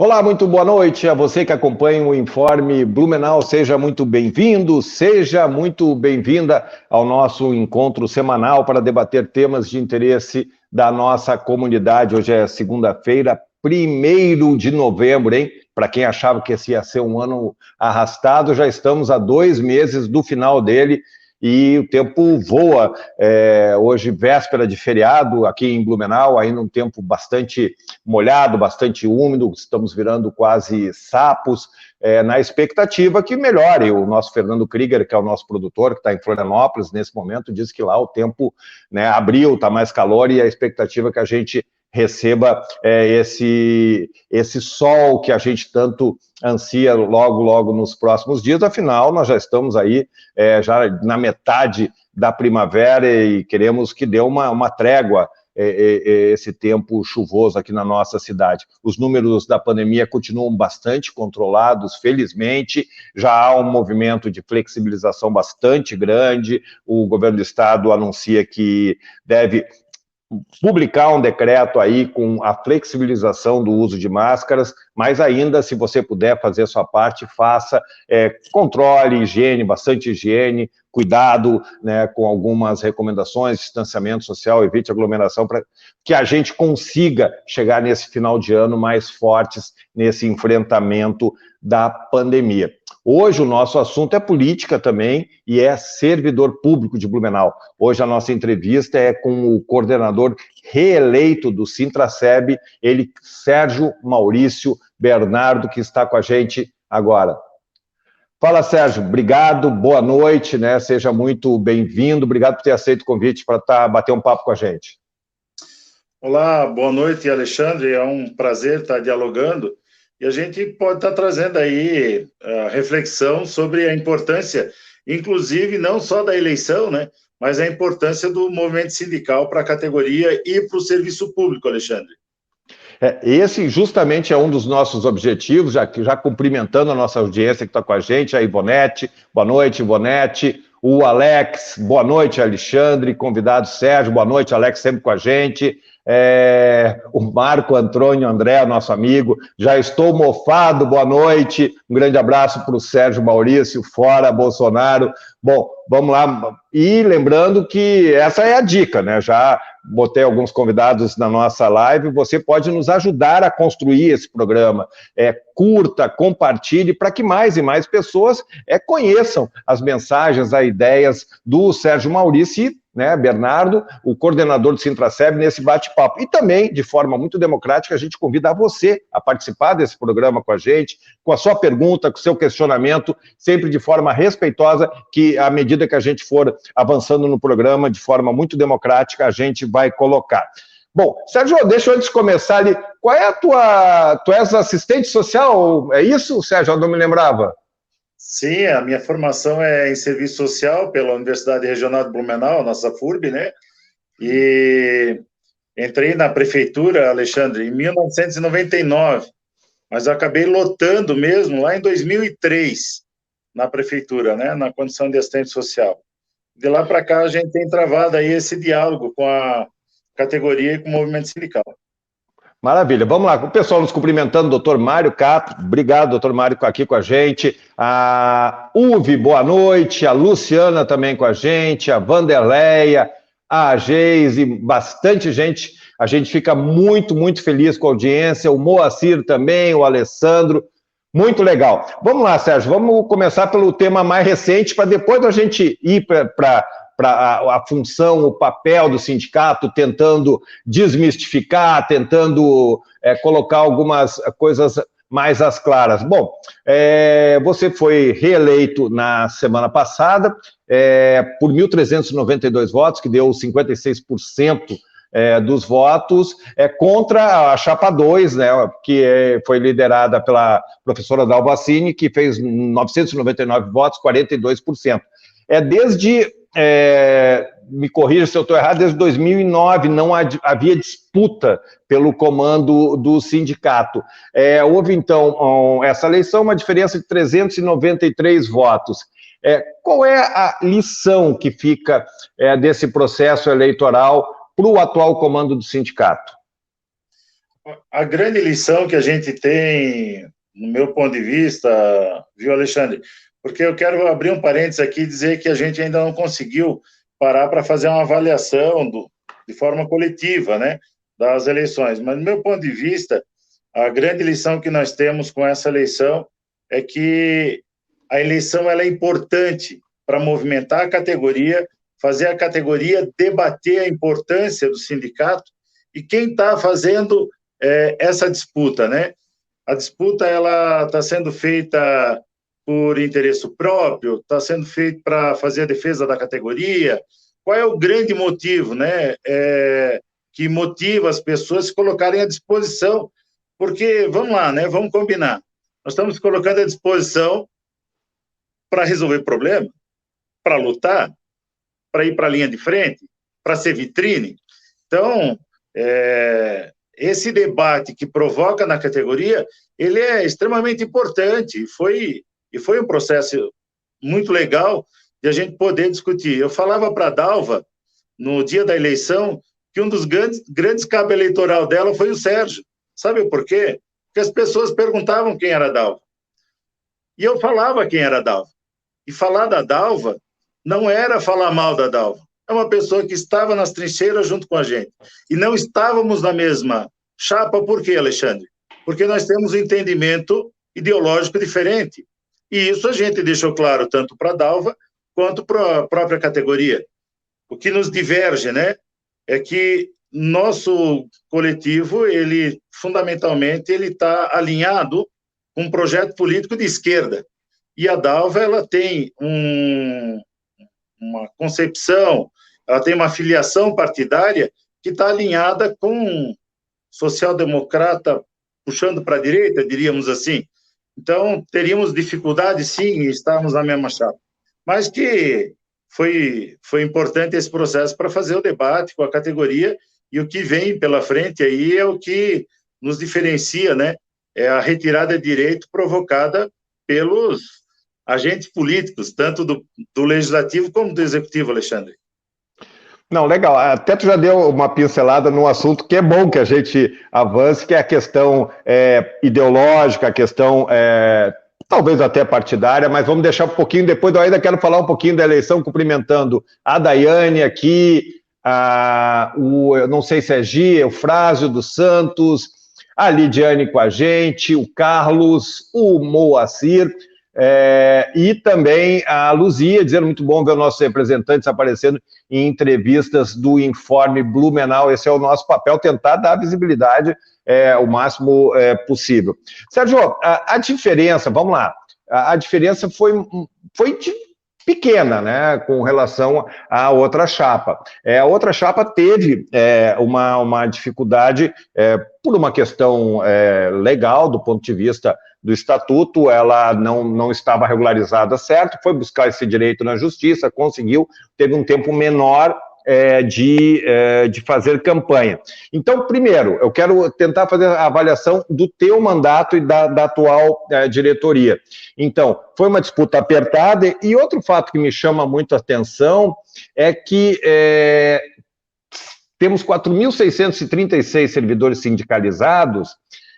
Olá, muito boa noite a você que acompanha o Informe Blumenau. Seja muito bem-vindo, seja muito bem-vinda ao nosso encontro semanal para debater temas de interesse da nossa comunidade. Hoje é segunda-feira, 1º de novembro, hein? Para quem achava que esse ia ser um ano arrastado, já estamos a 2 meses do final dele. E o tempo voa, hoje véspera de feriado aqui em Blumenau, ainda um tempo bastante molhado, bastante úmido, estamos virando quase sapos, na expectativa que melhore. O nosso Fernando Krieger, que é o nosso produtor, que está em Florianópolis nesse momento, diz que lá o tempo, né, abril, está mais calor e a expectativa é que a gente receba esse sol que a gente tanto ansia logo nos próximos dias. Afinal, nós já estamos aí já na metade da primavera e queremos que dê uma trégua esse tempo chuvoso aqui na nossa cidade. Os números da pandemia continuam bastante controlados, felizmente, já há um movimento de flexibilização bastante grande, o governo do estado anuncia que deve publicar um decreto aí com a flexibilização do uso de máscaras, mas ainda, se você puder fazer a sua parte, faça, controle, higiene, bastante higiene, cuidado, né, com algumas recomendações, distanciamento social, evite aglomeração, para que a gente consiga chegar nesse final de ano mais fortes nesse enfrentamento da pandemia. Hoje o nosso assunto é política também e é servidor público de Blumenau. Hoje a nossa entrevista é com o coordenador reeleito do Sintraceb, ele, Sérgio Maurício Bernardo, que está com a gente agora. Fala, Sérgio, obrigado, boa noite, né? Seja muito bem-vindo, obrigado por ter aceito o convite para bater um papo com a gente. Olá, boa noite, Alexandre, é um prazer estar dialogando. E a gente pode estar trazendo aí a reflexão sobre a importância, inclusive, não só da eleição, né, mas a importância do movimento sindical para a categoria e para o serviço público, Alexandre. Esse justamente é um dos nossos objetivos, já cumprimentando a nossa audiência que está com a gente, a Ivonete, boa noite, Ivonete, o Alex, boa noite, Alexandre, convidado Sérgio, boa noite, Alex, sempre com a gente, o Marco Antônio André, nosso amigo, já estou mofado, boa noite, um grande abraço para o Sérgio Maurício, fora Bolsonaro. Bom, vamos lá, e lembrando que essa é a dica, né, já botei alguns convidados na nossa live, você pode nos ajudar a construir esse programa, curta, compartilhe, para que mais e mais pessoas conheçam as mensagens, as ideias do Sérgio Maurício e, né, Bernardo, o coordenador do Sintraceb, nesse bate-papo. E também, de forma muito democrática, a gente convida você a participar desse programa com a gente, com a sua pergunta, com o seu questionamento, sempre de forma respeitosa, que à medida que a gente for avançando no programa, de forma muito democrática, a gente vai colocar. Bom, Sérgio, deixa eu antes de começar ali, qual é a tu és assistente social, é isso, Sérgio? Eu não me lembrava. Sim, a minha formação é em serviço social pela Universidade Regional de Blumenau, nossa FURB, né? E entrei na prefeitura, Alexandre, em 1999, mas eu acabei lotando mesmo lá em 2003 na prefeitura, né? Na condição de assistente social. De lá para cá a gente tem travado aí esse diálogo com a categoria e com o movimento sindical. Maravilha, vamos lá, o pessoal nos cumprimentando, doutor Mário Cato, obrigado, doutor Mário, aqui com a gente, a Uve, boa noite, a Luciana também com a gente, a Vanderleia, a Geise, bastante gente, a gente fica muito feliz com a audiência, o Moacir também, o Alessandro, muito legal. Vamos lá, Sérgio, vamos começar pelo tema mais recente, para depois a gente ir para a função, o papel do sindicato, tentando desmistificar, tentando colocar algumas coisas mais às claras. Bom, você foi reeleito na semana passada por 1.392 votos, que deu 56% dos votos, contra a Chapa 2, né, que foi liderada pela professora Dalbacini, que fez 999 votos, 42%. Desde me corrija se eu estou errado, desde 2009 não havia disputa pelo comando do sindicato. Houve, então, essa eleição, uma diferença de 393 votos. Qual é a lição que fica desse processo eleitoral para o atual comando do sindicato? A grande lição que a gente tem, no meu ponto de vista, viu, Alexandre? Porque eu quero abrir um parênteses aqui e dizer que a gente ainda não conseguiu parar para fazer uma avaliação de forma coletiva, né, das eleições. Mas, do meu ponto de vista, a grande lição que nós temos com essa eleição é que a eleição ela é importante para movimentar a categoria, fazer a categoria debater a importância do sindicato e quem está fazendo essa disputa, né? A disputa ela está sendo feita por interesse próprio, está sendo feita para fazer a defesa da categoria. Qual é o grande motivo, né? Que motiva as pessoas a se colocarem à disposição? Porque, vamos lá, né? Vamos combinar. Nós estamos colocando à disposição para resolver problema, para lutar, para ir para a linha de frente, para ser vitrine. Então, esse debate que provoca na categoria, ele é extremamente importante e foi um processo muito legal de a gente poder discutir. Eu falava para a Dalva, no dia da eleição, que um dos grandes cabos eleitoral dela foi o Sérgio. Sabe por quê? Porque as pessoas perguntavam quem era a Dalva. E eu falava quem era a Dalva. E falar da Dalva não era falar mal da Dalva. É uma pessoa que estava nas trincheiras junto com a gente. E não estávamos na mesma chapa, por quê, Alexandre? Porque nós temos um entendimento ideológico diferente. E isso a gente deixou claro tanto para a Dalva quanto para a própria categoria. O que nos diverge, né, é que nosso coletivo, ele fundamentalmente, ele está alinhado com um projeto político de esquerda. E a Dalva, ela tem uma concepção, ela tem uma filiação partidária que está alinhada com social-democrata puxando para a direita, diríamos assim. Então, teríamos dificuldade, sim, em estarmos na mesma chapa. Mas que foi importante esse processo para fazer o debate com a categoria, e o que vem pela frente aí é o que nos diferencia, né? É a retirada de direito provocada pelos agentes políticos, tanto do legislativo como do executivo, Alexandre. Não, legal. Até tu já deu uma pincelada no assunto que é bom que a gente avance, que é a questão ideológica, a questão talvez até partidária, mas vamos deixar um pouquinho depois. Eu ainda quero falar um pouquinho da eleição, cumprimentando a Daiane aqui, eu não sei se é Gia, o Frásio dos Santos, a Lidiane com a gente, o Carlos, o Moacir. E também a Luzia, dizendo muito bom ver os nossos representantes aparecendo em entrevistas do Informe Blumenau. Esse é o nosso papel, tentar dar visibilidade o máximo possível. Sérgio, a diferença, vamos lá, a diferença foi pequena, né, com relação à outra chapa. A outra chapa teve uma dificuldade por uma questão legal, do ponto de vista do estatuto, ela não estava regularizada certo, foi buscar esse direito na justiça, conseguiu, teve um tempo menor de fazer campanha. Então, primeiro, eu quero tentar fazer a avaliação do teu mandato e da atual diretoria. Então, foi uma disputa apertada, e outro fato que me chama muito a atenção é que temos 4.636 servidores sindicalizados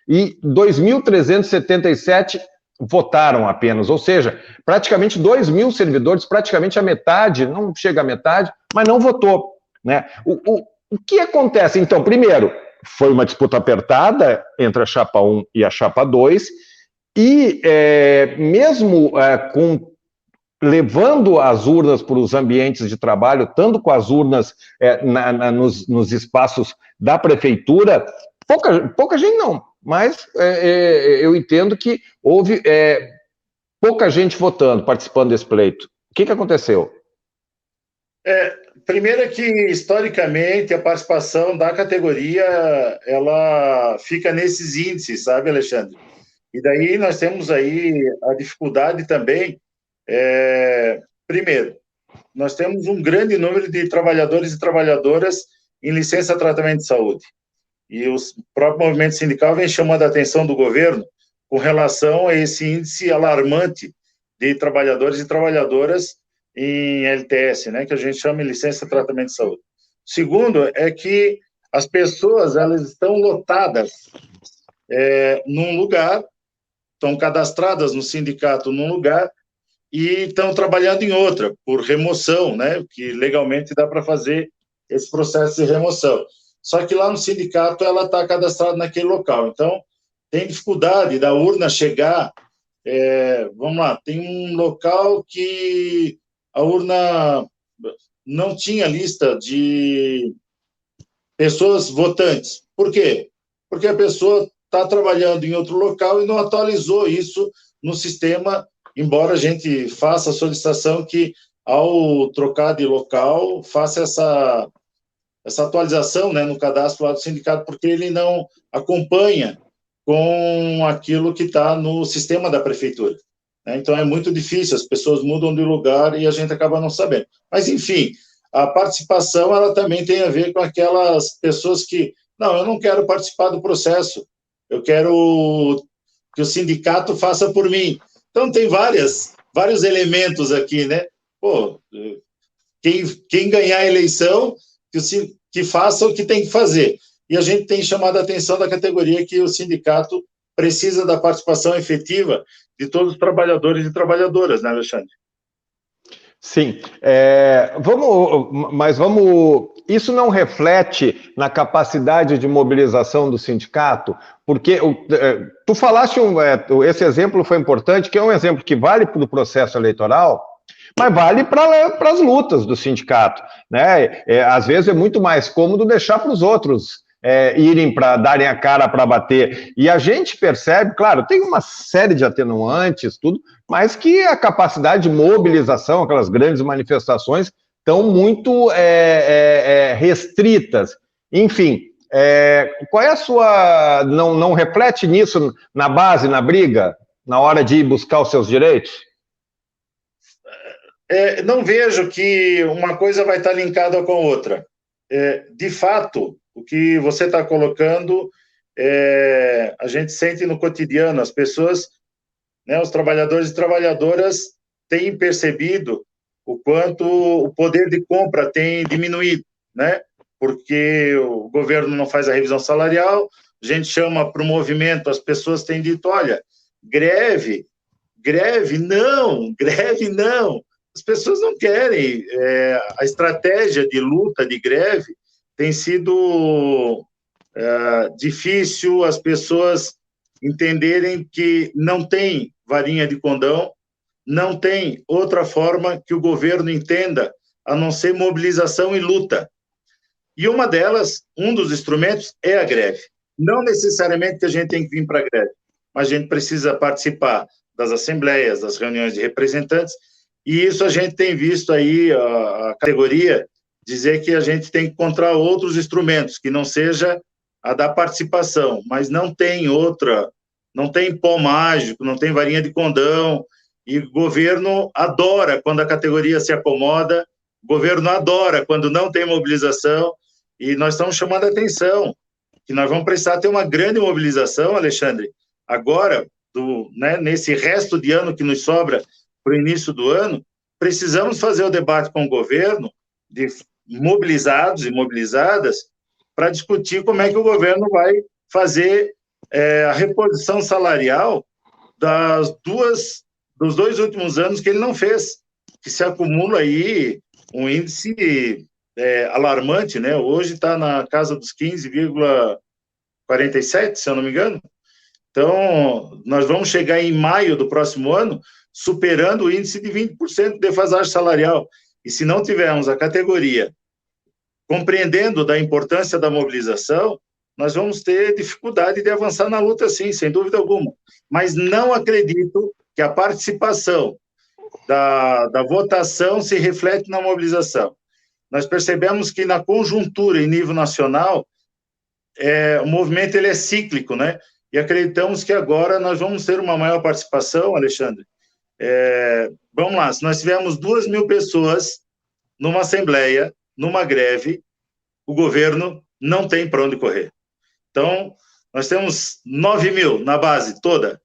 e 2.377 votaram apenas, ou seja, praticamente 2.000 servidores, praticamente a metade, não chega à metade, mas não votou, né? O que acontece? Então, primeiro, foi uma disputa apertada entre a chapa 1 e a chapa 2, e mesmo levando as urnas para os ambientes de trabalho, estando com as urnas nos espaços da prefeitura, pouca gente não, mas eu entendo que houve pouca gente votando, participando desse pleito. O que aconteceu? Primeiro é que, historicamente, a participação da categoria, ela fica nesses índices, sabe, Alexandre? E daí nós temos aí a dificuldade também. Primeiro, nós temos um grande número de trabalhadores e trabalhadoras em licença de tratamento de saúde. E o próprio movimento sindical vem chamando a atenção do governo com relação a esse índice alarmante de trabalhadores e trabalhadoras em LTS, né, que a gente chama de licença de tratamento de saúde. Segundo, é que as pessoas elas estão lotadas num lugar, estão cadastradas no sindicato num lugar e estão trabalhando em outra, por remoção, né? Que legalmente dá para fazer esse processo de remoção. Só que lá no sindicato ela está cadastrada naquele local. Então, tem dificuldade da urna chegar. Vamos lá, tem um local que a urna não tinha lista de pessoas votantes. Por quê? Porque a pessoa está trabalhando em outro local e não atualizou isso no sistema, embora a gente faça a solicitação que, ao trocar de local, faça essa atualização, né, no cadastro lá do sindicato, porque ele não acompanha com aquilo que está no sistema da prefeitura. Né? Então, é muito difícil, as pessoas mudam de lugar e a gente acaba não sabendo. Mas, enfim, a participação ela também tem a ver com aquelas pessoas que, não, eu não quero participar do processo, eu quero que o sindicato faça por mim. Então, tem vários elementos aqui, né? Pô, quem ganhar a eleição, que faça o que tem que fazer. E a gente tem chamado a atenção da categoria que o sindicato precisa da participação efetiva de todos os trabalhadores e trabalhadoras, né, Alexandre? Sim, mas isso não reflete na capacidade de mobilização do sindicato, porque tu falaste, esse exemplo foi importante, que é um exemplo que vale para o processo eleitoral, mas vale para as lutas do sindicato, né? Às vezes é muito mais cômodo deixar para os outros irem para darem a cara para bater. E a gente percebe, claro, tem uma série de atenuantes, tudo, mas que a capacidade de mobilização, aquelas grandes manifestações, estão muito restritas. Enfim, qual é a sua... Não reflete nisso na base, na briga, na hora de ir buscar os seus direitos? Não vejo que uma coisa vai estar linkada com a outra. De fato, o que você está colocando, a gente sente no cotidiano, as pessoas, né, os trabalhadores e trabalhadoras têm percebido o quanto o poder de compra tem diminuído, né? Porque o governo não faz a revisão salarial, a gente chama para o movimento, as pessoas têm dito, olha, greve não. As pessoas não querem. A estratégia de luta, de greve, tem sido difícil as pessoas entenderem que não tem varinha de condão, não tem outra forma que o governo entenda a não ser mobilização e luta. E uma delas, um dos instrumentos, é a greve. Não necessariamente que a gente tem que vir para a greve, mas a gente precisa participar das assembleias, das reuniões de representantes, e isso a gente tem visto aí a categoria dizer que a gente tem que encontrar outros instrumentos, que não seja a da participação, mas não tem outra, não tem pó mágico, não tem varinha de condão, e o governo adora quando a categoria se acomoda, o governo adora quando não tem mobilização, e nós estamos chamando a atenção, que nós vamos precisar ter uma grande mobilização, Alexandre, agora, nesse resto de ano que nos sobra para o início do ano, precisamos fazer o debate com o governo, de mobilizados e mobilizadas, para discutir como é que o governo vai fazer a reposição salarial dos 2 últimos anos que ele não fez, que se acumula aí um índice alarmante, né? Hoje está na casa dos 15,47, se eu não me engano. Então, nós vamos chegar em maio do próximo ano superando o índice de 20% de defasagem salarial. E se não tivermos a categoria compreendendo da importância da mobilização, nós vamos ter dificuldade de avançar na luta, sim, sem dúvida alguma. Mas não acredito que a participação da votação se reflete na mobilização. Nós percebemos que na conjuntura em nível nacional, o movimento ele é cíclico, né? E acreditamos que agora nós vamos ter uma maior participação, Alexandre. Vamos lá, se nós tivermos 2.000 pessoas numa assembleia, numa greve, o governo não tem para onde correr. Então, nós temos 9.000 na base toda.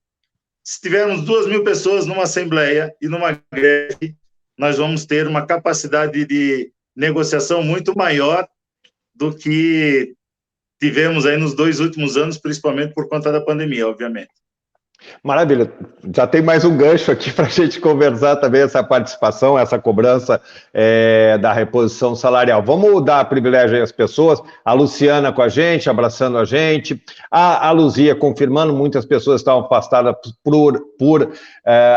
Se tivermos 2.000 pessoas numa assembleia e numa greve, nós vamos ter uma capacidade de negociação muito maior do que tivemos aí nos 2 últimos anos, principalmente por conta da pandemia, obviamente. Maravilha, já tem mais um gancho aqui para a gente conversar também, essa participação, essa cobrança da reposição salarial. Vamos dar privilégio às pessoas, a Luciana com a gente, abraçando a gente, a Luzia confirmando, muitas pessoas estavam afastadas por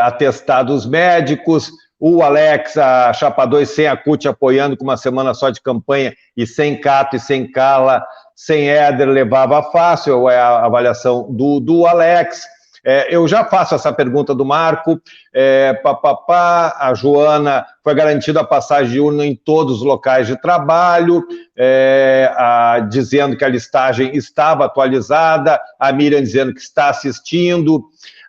atestados médicos, o Alex, a Chapa 2 sem a CUT apoiando com uma semana só de campanha e sem Cato e sem Carla, sem Éder, levava fácil, é a avaliação do Alex. Eu já faço essa pergunta do Marco, a Joana, foi garantida a passagem de urna em todos os locais de trabalho, dizendo que a listagem estava atualizada, a Miriam dizendo que está assistindo,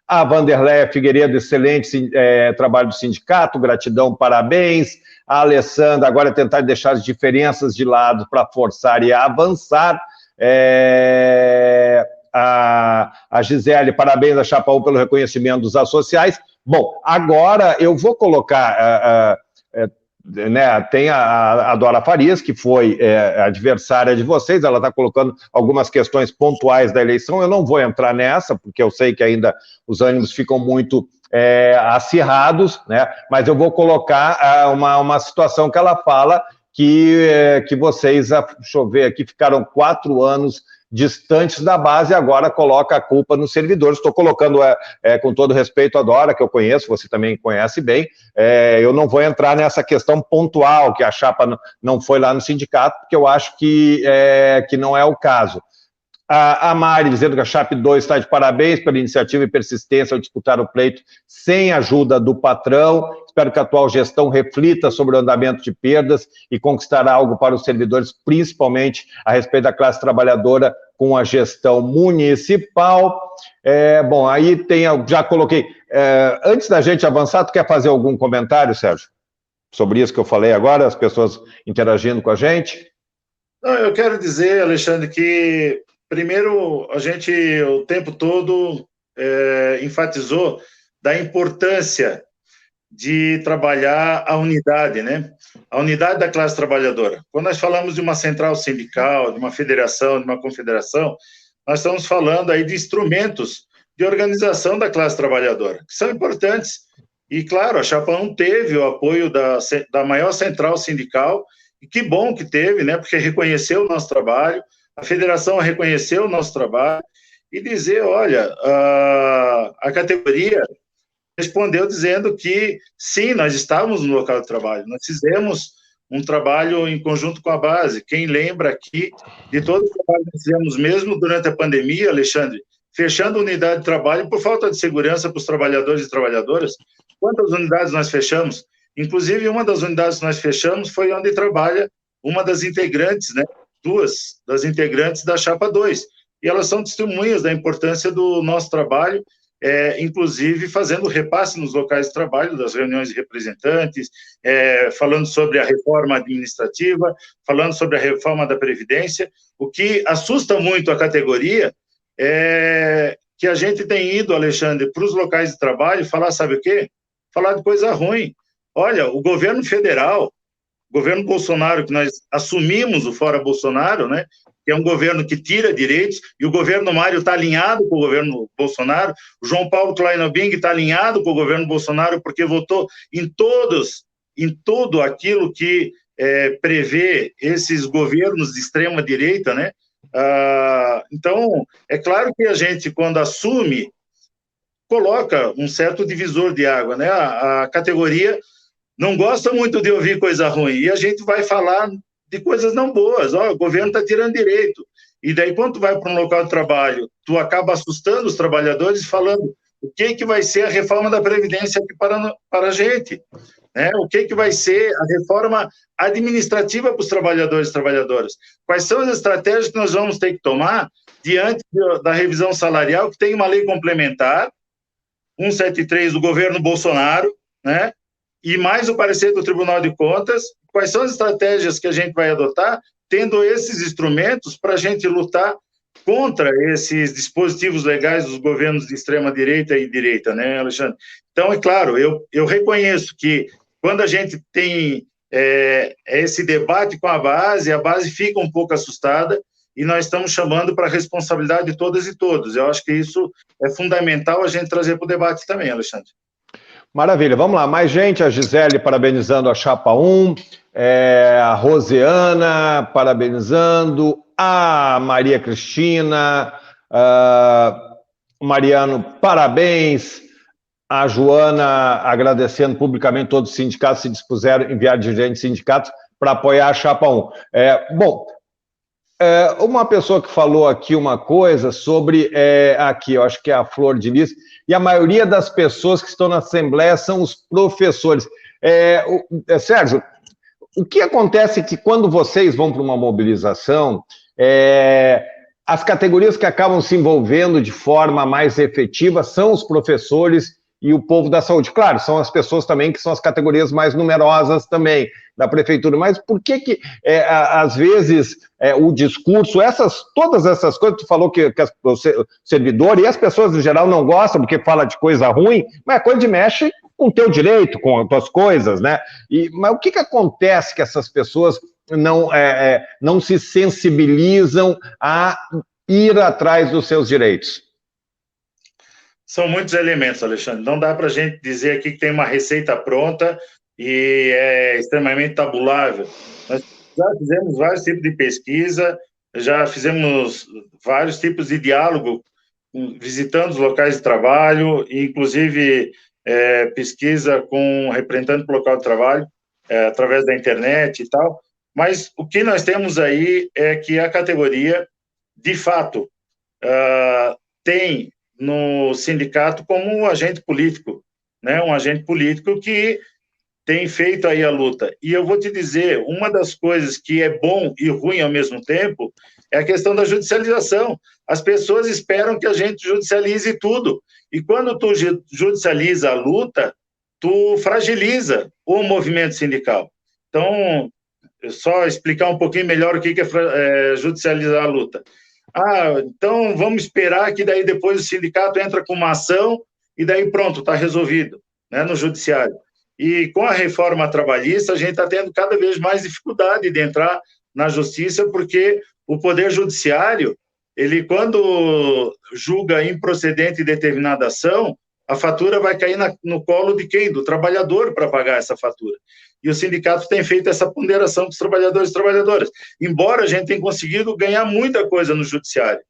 a Vanderleia Figueiredo, excelente trabalho do sindicato, gratidão, parabéns, a Alessandra, agora tentar deixar as diferenças de lado para forçar e avançar, a Gisele, parabéns a Chapa 1 pelo reconhecimento dos associais. Bom, agora eu vou colocar, tem a Dora Farias, que foi adversária de vocês, ela está colocando algumas questões pontuais da eleição, eu não vou entrar nessa, porque eu sei que ainda os ânimos ficam muito acirrados, né? Mas eu vou colocar uma situação que ela fala que vocês, deixa eu ver aqui, ficaram 4 anos distantes da base, agora coloca a culpa nos servidores. Estou colocando, com todo respeito a Dora, que eu conheço, você também conhece bem, eu não vou entrar nessa questão pontual, que a Chapa não foi lá no sindicato, porque eu acho que não é o caso. A Mari dizendo que a Chapa 2 está de parabéns pela iniciativa e persistência ao disputar o pleito sem ajuda do patrão. Espero que a atual gestão reflita sobre o andamento de perdas e conquistará algo para os servidores, principalmente a respeito da classe trabalhadora com a gestão municipal. Bom, aí já coloquei. Antes da gente avançar, tu quer fazer algum comentário, Sérgio? Sobre isso que eu falei agora, as pessoas interagindo com a gente? Não, eu quero dizer, Alexandre, que primeiro, a gente, o tempo todo, enfatizou da importância de trabalhar a unidade, né? A unidade da classe trabalhadora. Quando nós falamos de uma central sindical, de uma federação, de uma confederação, nós estamos falando aí de instrumentos de organização da classe trabalhadora, que são importantes. E, claro, a Chapa 1 teve o apoio da maior central sindical, e que bom que teve, né? Porque reconheceu o nosso trabalho, a federação reconheceu o nosso trabalho e dizer, olha, a categoria respondeu dizendo que, sim, nós estávamos no local de trabalho, nós fizemos um trabalho em conjunto com a base. Quem lembra aqui de todo o trabalho que nós fizemos mesmo durante a pandemia, Alexandre, fechando unidade de trabalho por falta de segurança para os trabalhadores e trabalhadoras, quantas unidades nós fechamos? Inclusive, uma das unidades que nós fechamos foi onde trabalha uma das integrantes, né? 2 das integrantes da Chapa 2, e elas são testemunhas da importância do nosso trabalho, inclusive fazendo repasse nos locais de trabalho, das reuniões de representantes, falando sobre a reforma administrativa, falando sobre a reforma da Previdência. O que assusta muito a categoria é que a gente tem ido, Alexandre, para os locais de trabalho falar, sabe o quê? Falar de coisa ruim. Olha, o governo federal, governo Bolsonaro, que nós assumimos o fora Bolsonaro, né, que é um governo que tira direitos, e o governo Mário está alinhado com o governo Bolsonaro, o João Paulo Kleinobing está alinhado com o governo Bolsonaro, porque votou em tudo aquilo que prevê esses governos de extrema-direita, né? Então, é claro que a gente, quando assume, coloca um certo divisor de água, né? A categoria não gosta muito de ouvir coisa ruim, e a gente vai falar de coisas não boas. O governo está tirando direito. E daí, quando tu vai para um local de trabalho, tu acaba assustando os trabalhadores, falando o que vai ser a reforma da Previdência aqui para a gente, né? O que vai ser a reforma administrativa para os trabalhadores e trabalhadoras. Quais são as estratégias que nós vamos ter que tomar diante da revisão salarial, que tem uma lei complementar, 173 do governo Bolsonaro, né? E mais o parecer do Tribunal de Contas. Quais são as estratégias que a gente vai adotar, tendo esses instrumentos para a gente lutar contra esses dispositivos legais dos governos de extrema-direita e direita, né, Alexandre? Então, é claro, eu reconheço que quando a gente tem esse debate com a base fica um pouco assustada, e nós estamos chamando para a responsabilidade de todas e todos. Eu acho que isso é fundamental a gente trazer para o debate também, Alexandre. Maravilha, vamos lá, mais gente, a Gisele parabenizando a Chapa 1, a Rosiana parabenizando, a Maria Cristina, Mariano, parabéns, a Joana agradecendo publicamente todos os sindicatos se dispuseram a enviar dirigentes sindicatos para apoiar a Chapa 1. Uma pessoa que falou aqui uma coisa sobre, aqui, eu acho que é a Flor de Lis, e a maioria das pessoas que estão na Assembleia são os professores. Sérgio, o que acontece é que quando vocês vão para uma mobilização, as categorias que acabam se envolvendo de forma mais efetiva são os professores e o povo da saúde. Claro, são as pessoas também que são as categorias mais numerosas também da prefeitura, mas por que às vezes, o discurso, todas essas coisas, tu falou que o servidor e as pessoas em geral não gostam porque fala de coisa ruim, mas é coisa de mexe com o teu direito, com as tuas coisas, né? Mas o que acontece que essas pessoas não se sensibilizam a ir atrás dos seus direitos? São muitos elementos, Alexandre. Não dá para a gente dizer aqui que tem uma receita pronta e é extremamente tabulável. Nós já fizemos vários tipos de pesquisa, já fizemos vários tipos de diálogo, visitando os locais de trabalho, inclusive pesquisa com representante do local de trabalho, através da internet e tal. Mas o que nós temos aí é que a categoria, de fato, tem no sindicato como um agente político, né? Um agente político que tem feito aí a luta. E eu vou te dizer, uma das coisas que é bom e ruim ao mesmo tempo é a questão da judicialização. As pessoas esperam que a gente judicialize tudo. E quando tu judicializa a luta, tu fragiliza o movimento sindical. Então, só explicar um pouquinho melhor o que é judicializar a luta. Então vamos esperar que daí depois o sindicato entra com uma ação e daí pronto, está resolvido, né, no judiciário. E com a reforma trabalhista, a gente está tendo cada vez mais dificuldade de entrar na justiça, porque o Poder Judiciário, ele quando julga improcedente determinada ação, a fatura vai cair no colo de quem? Do trabalhador para pagar essa fatura. E o sindicato tem feito essa ponderação com os trabalhadores e trabalhadoras, embora a gente tenha conseguido ganhar muita coisa no judiciário.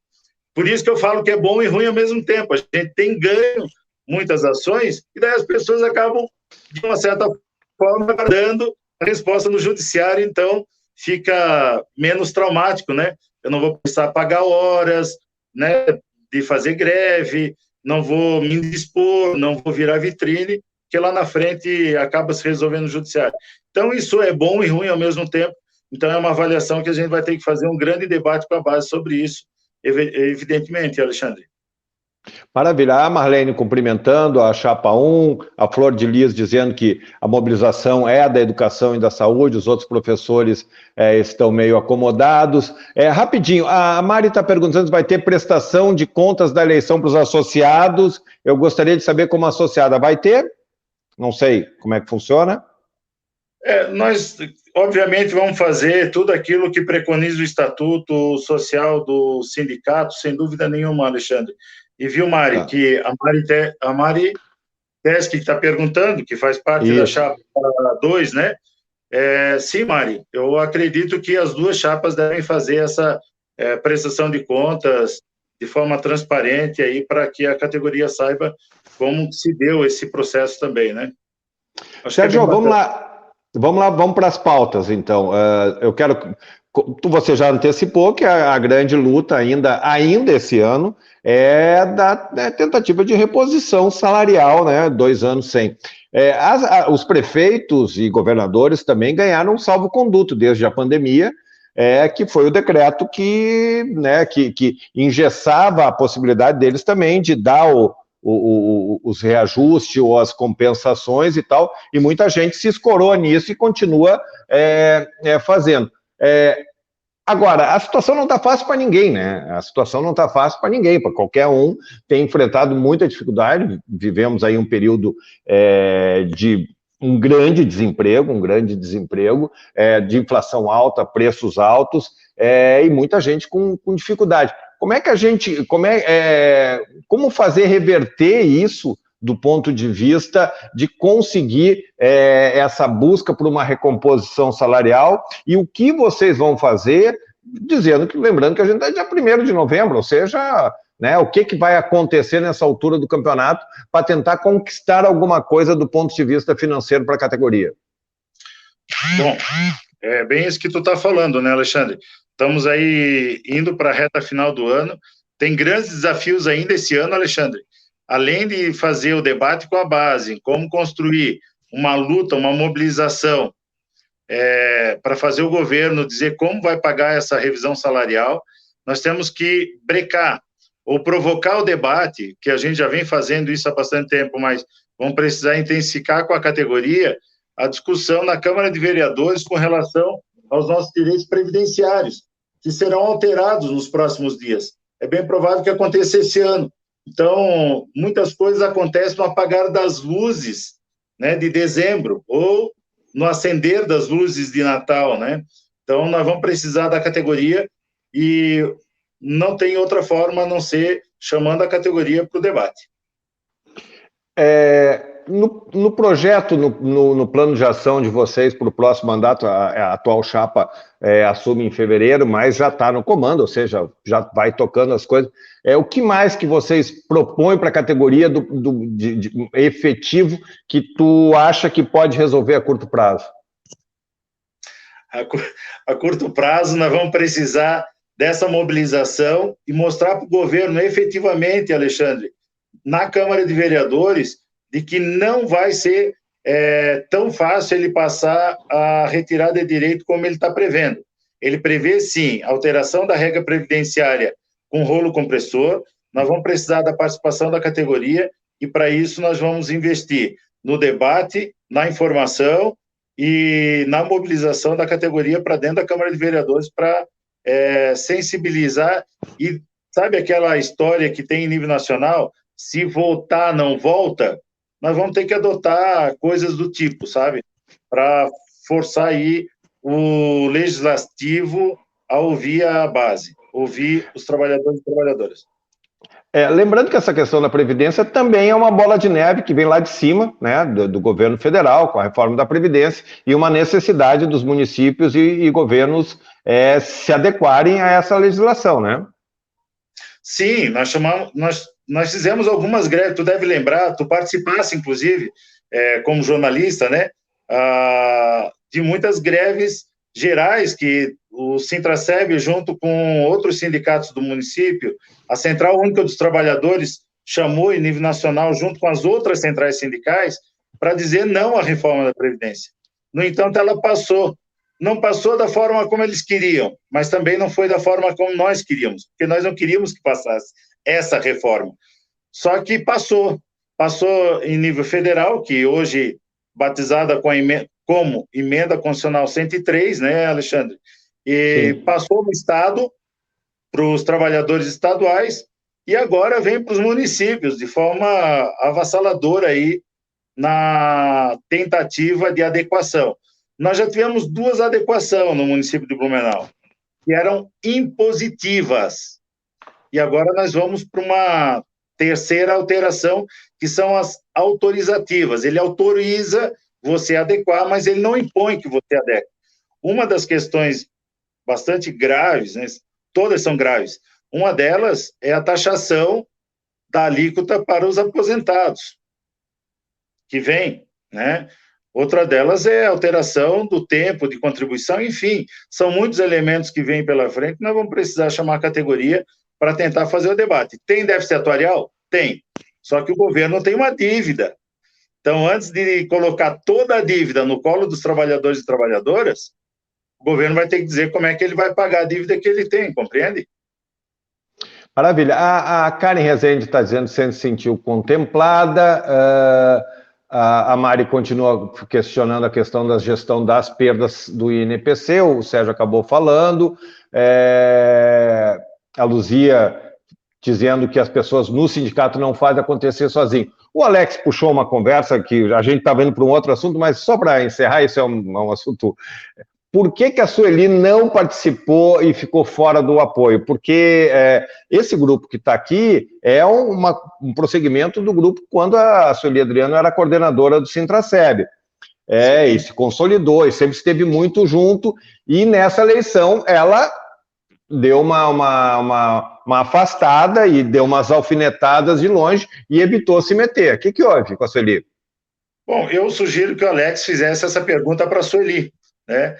Por isso que eu falo que é bom e ruim ao mesmo tempo. A gente tem ganho muitas ações e daí as pessoas acabam, de uma certa forma, dando a resposta no judiciário, então fica menos traumático, né? Eu não vou precisar pagar horas, né, de fazer greve, não vou me indispor, não vou virar vitrine, que lá na frente acaba se resolvendo no judiciário. Então, isso é bom e ruim ao mesmo tempo. Então, é uma avaliação que a gente vai ter que fazer um grande debate com a base sobre isso, evidentemente, Alexandre. Maravilha. A Marlene cumprimentando a Chapa 1, a Flor de Lis dizendo que a mobilização é da educação e da saúde, os outros professores estão meio acomodados. Rapidinho, a Mari está perguntando se vai ter prestação de contas da eleição para os associados. Eu gostaria de saber como associada vai ter. Não sei como é que funciona. Nós, obviamente, vamos fazer tudo aquilo que preconiza o Estatuto Social do Sindicato, sem dúvida nenhuma, Alexandre. E viu, Mari, que a Mari Tess, que está perguntando, que faz parte da chapa 2, né? Sim, Mari, eu acredito que as duas chapas devem fazer essa prestação de contas de forma transparente aí para que a categoria saiba como se deu esse processo também, né? Sérgio, vamos para as pautas, então. Eu quero... Você já antecipou que a grande luta ainda esse ano é da tentativa de reposição salarial, né? 2 anos sem. Os prefeitos e governadores também ganharam um salvo-conduto desde a pandemia, que foi o decreto que engessava a possibilidade deles também de dar os reajustes ou as compensações e tal, e muita gente se escorou nisso e continua fazendo. Agora, a situação não está fácil para ninguém, né? A situação não está fácil para ninguém, para qualquer um, tem enfrentado muita dificuldade, vivemos aí um período de um grande desemprego, de inflação alta, preços altos, e muita gente com dificuldade. Como é que a gente, como fazer reverter isso do ponto de vista de conseguir essa busca por uma recomposição salarial, e o que vocês vão fazer, lembrando que a gente está dia 1º de novembro, ou seja, né, o que vai acontecer nessa altura do campeonato para tentar conquistar alguma coisa do ponto de vista financeiro para a categoria? Bom, é bem isso que tu está falando, né, Alexandre? Estamos aí indo para a reta final do ano, tem grandes desafios ainda esse ano, Alexandre. Além de fazer o debate com a base, como construir uma luta, uma mobilização para fazer o governo dizer como vai pagar essa revisão salarial, nós temos que brecar ou provocar o debate, que a gente já vem fazendo isso há bastante tempo, mas vamos precisar intensificar com a categoria a discussão na Câmara de Vereadores com relação aos nossos direitos previdenciários, que serão alterados nos próximos dias. É bem provável que aconteça esse ano. Então, muitas coisas acontecem no apagar das luzes, né, de dezembro, ou no acender das luzes de Natal, né? Então, nós vamos precisar da categoria e não tem outra forma a não ser chamando a categoria para o debate. No projeto, no plano de ação de vocês para o próximo mandato, a atual chapa assume em fevereiro, mas já está no comando, ou seja, já vai tocando as coisas. O que mais que vocês propõem para a categoria de efetivo que tu acha que pode resolver a curto prazo? A curto prazo, nós vamos precisar dessa mobilização e mostrar para o governo efetivamente, Alexandre, na Câmara de Vereadores, de que não vai ser tão fácil ele passar a retirada de direito como ele está prevendo. Ele prevê, sim, alteração da regra previdenciária com rolo compressor. Nós vamos precisar da participação da categoria e, para isso, nós vamos investir no debate, na informação e na mobilização da categoria para dentro da Câmara de Vereadores para sensibilizar. E sabe aquela história que tem em nível nacional? Se voltar, não volta? Nós vamos ter que adotar coisas do tipo, sabe? Para forçar aí o legislativo a ouvir a base, ouvir os trabalhadores e trabalhadoras. Lembrando que essa questão da Previdência também é uma bola de neve que vem lá de cima, né, do governo federal, com a reforma da Previdência, e uma necessidade dos municípios e governos se adequarem a essa legislação, né? Sim, nós fizemos algumas greves, tu deve lembrar, tu participasse, inclusive, como jornalista, né, de muitas greves gerais que o Sintraceb, junto com outros sindicatos do município, a Central Única dos Trabalhadores chamou em nível nacional, junto com as outras centrais sindicais, para dizer não à reforma da Previdência. No entanto, ela passou. Não passou da forma como eles queriam, mas também não foi da forma como nós queríamos, porque nós não queríamos que passasse essa reforma. Só que passou em nível federal, que hoje batizada como Emenda Constitucional 103, né, Alexandre? E sim, passou no Estado, para os trabalhadores estaduais, e agora vem para os municípios, de forma avassaladora aí, na tentativa de adequação. Nós já tivemos 2 adequações no município de Blumenau, que eram impositivas. E agora nós vamos para uma terceira alteração, que são as autorizativas. Ele autoriza você adequar, mas ele não impõe que você adeque. Uma das questões bastante graves, né, todas são graves, uma delas é a taxação da alíquota para os aposentados, que vem, né? Outra delas é a alteração do tempo de contribuição, enfim, são muitos elementos que vêm pela frente, nós vamos precisar chamar a categoria para tentar fazer o debate. Tem déficit atuarial? Tem, só que o governo tem uma dívida. Então, antes de colocar toda a dívida no colo dos trabalhadores e trabalhadoras, o governo vai ter que dizer como é que ele vai pagar a dívida que ele tem, compreende? Maravilha. A Karen Rezende está dizendo que se sentiu contemplada. A Mari continua questionando a questão da gestão das perdas do INPC, o Sérgio acabou falando. A Luzia dizendo que as pessoas no sindicato não fazem acontecer sozinho. O Alex puxou uma conversa que a gente estava indo para um outro assunto, mas só para encerrar, isso é um assunto por que a Sueli não participou e ficou fora do apoio? Porque esse grupo que está aqui é um prosseguimento do grupo quando a Sueli Adriano era coordenadora do Sintraceb. E se consolidou, e sempre esteve muito junto, e nessa eleição ela deu uma afastada e deu umas alfinetadas de longe e evitou se meter. O que houve com a Sueli? Bom, eu sugiro que o Alex fizesse essa pergunta para a Sueli, né?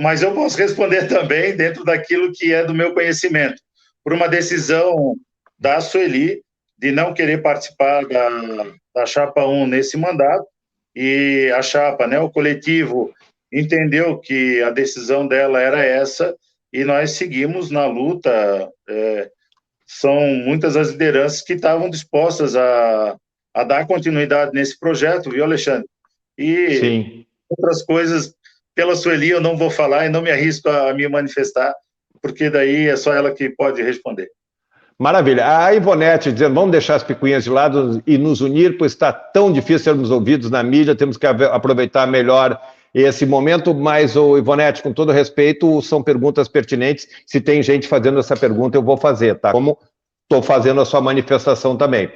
Mas eu posso responder também dentro daquilo que é do meu conhecimento. Por uma decisão da Sueli de não querer participar da Chapa 1 nesse mandato, e a Chapa, né, o coletivo, entendeu que a decisão dela era essa, e nós seguimos na luta. São muitas as lideranças que estavam dispostas a dar continuidade nesse projeto, viu, Alexandre? E Sim. Outras coisas, pela Sueli, eu não vou falar e não me arrisco a me manifestar, porque daí é só ela que pode responder. Maravilha. A Ivonete dizendo, vamos deixar as picuinhas de lado e nos unir, pois está tão difícil sermos ouvidos na mídia, temos que aproveitar melhor esse momento, mas, Ivonete, com todo respeito, são perguntas pertinentes. Se tem gente fazendo essa pergunta, eu vou fazer, tá? Como estou fazendo a sua manifestação também.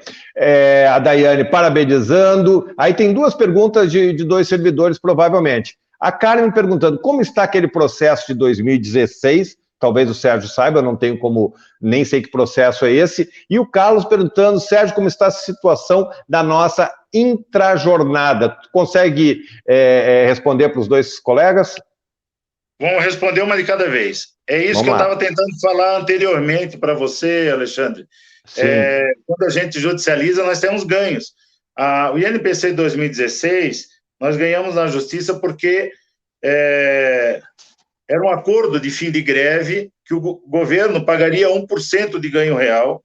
A Daiane parabenizando. Aí tem duas perguntas de dois servidores, provavelmente. A Karen perguntando como está aquele processo de 2016, talvez o Sérgio saiba, eu não tenho como, nem sei que processo é esse, e o Carlos perguntando, Sérgio, como está a situação da nossa intrajornada? Tu consegue responder para os dois colegas? Vamos responder uma de cada vez. É isso que eu estava tentando falar anteriormente para você, Alexandre. Quando a gente judicializa, nós temos ganhos. O INPC 2016, nós ganhamos na justiça porque era um acordo de fim de greve que o governo pagaria 1% de ganho real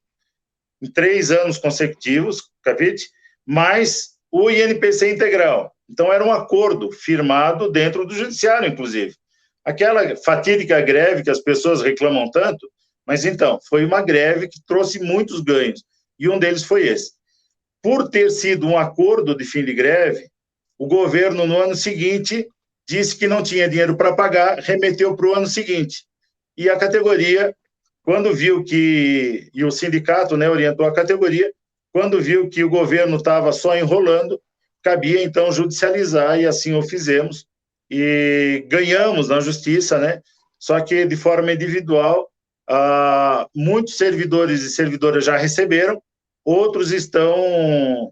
em 3 anos consecutivos, capite? Mais o INPC integral. Então, era um acordo firmado dentro do judiciário, inclusive. Aquela fatídica greve que as pessoas reclamam tanto, mas então, foi uma greve que trouxe muitos ganhos, e um deles foi esse. Por ter sido um acordo de fim de greve, o governo, no ano seguinte, disse que não tinha dinheiro para pagar, remeteu para o ano seguinte. E a categoria, quando viu que... E o sindicato, né, orientou a categoria, quando viu que o governo estava só enrolando, cabia, então, judicializar, e assim o fizemos, e ganhamos na justiça, né? Só que de forma individual, muitos servidores e servidoras já receberam, outros estão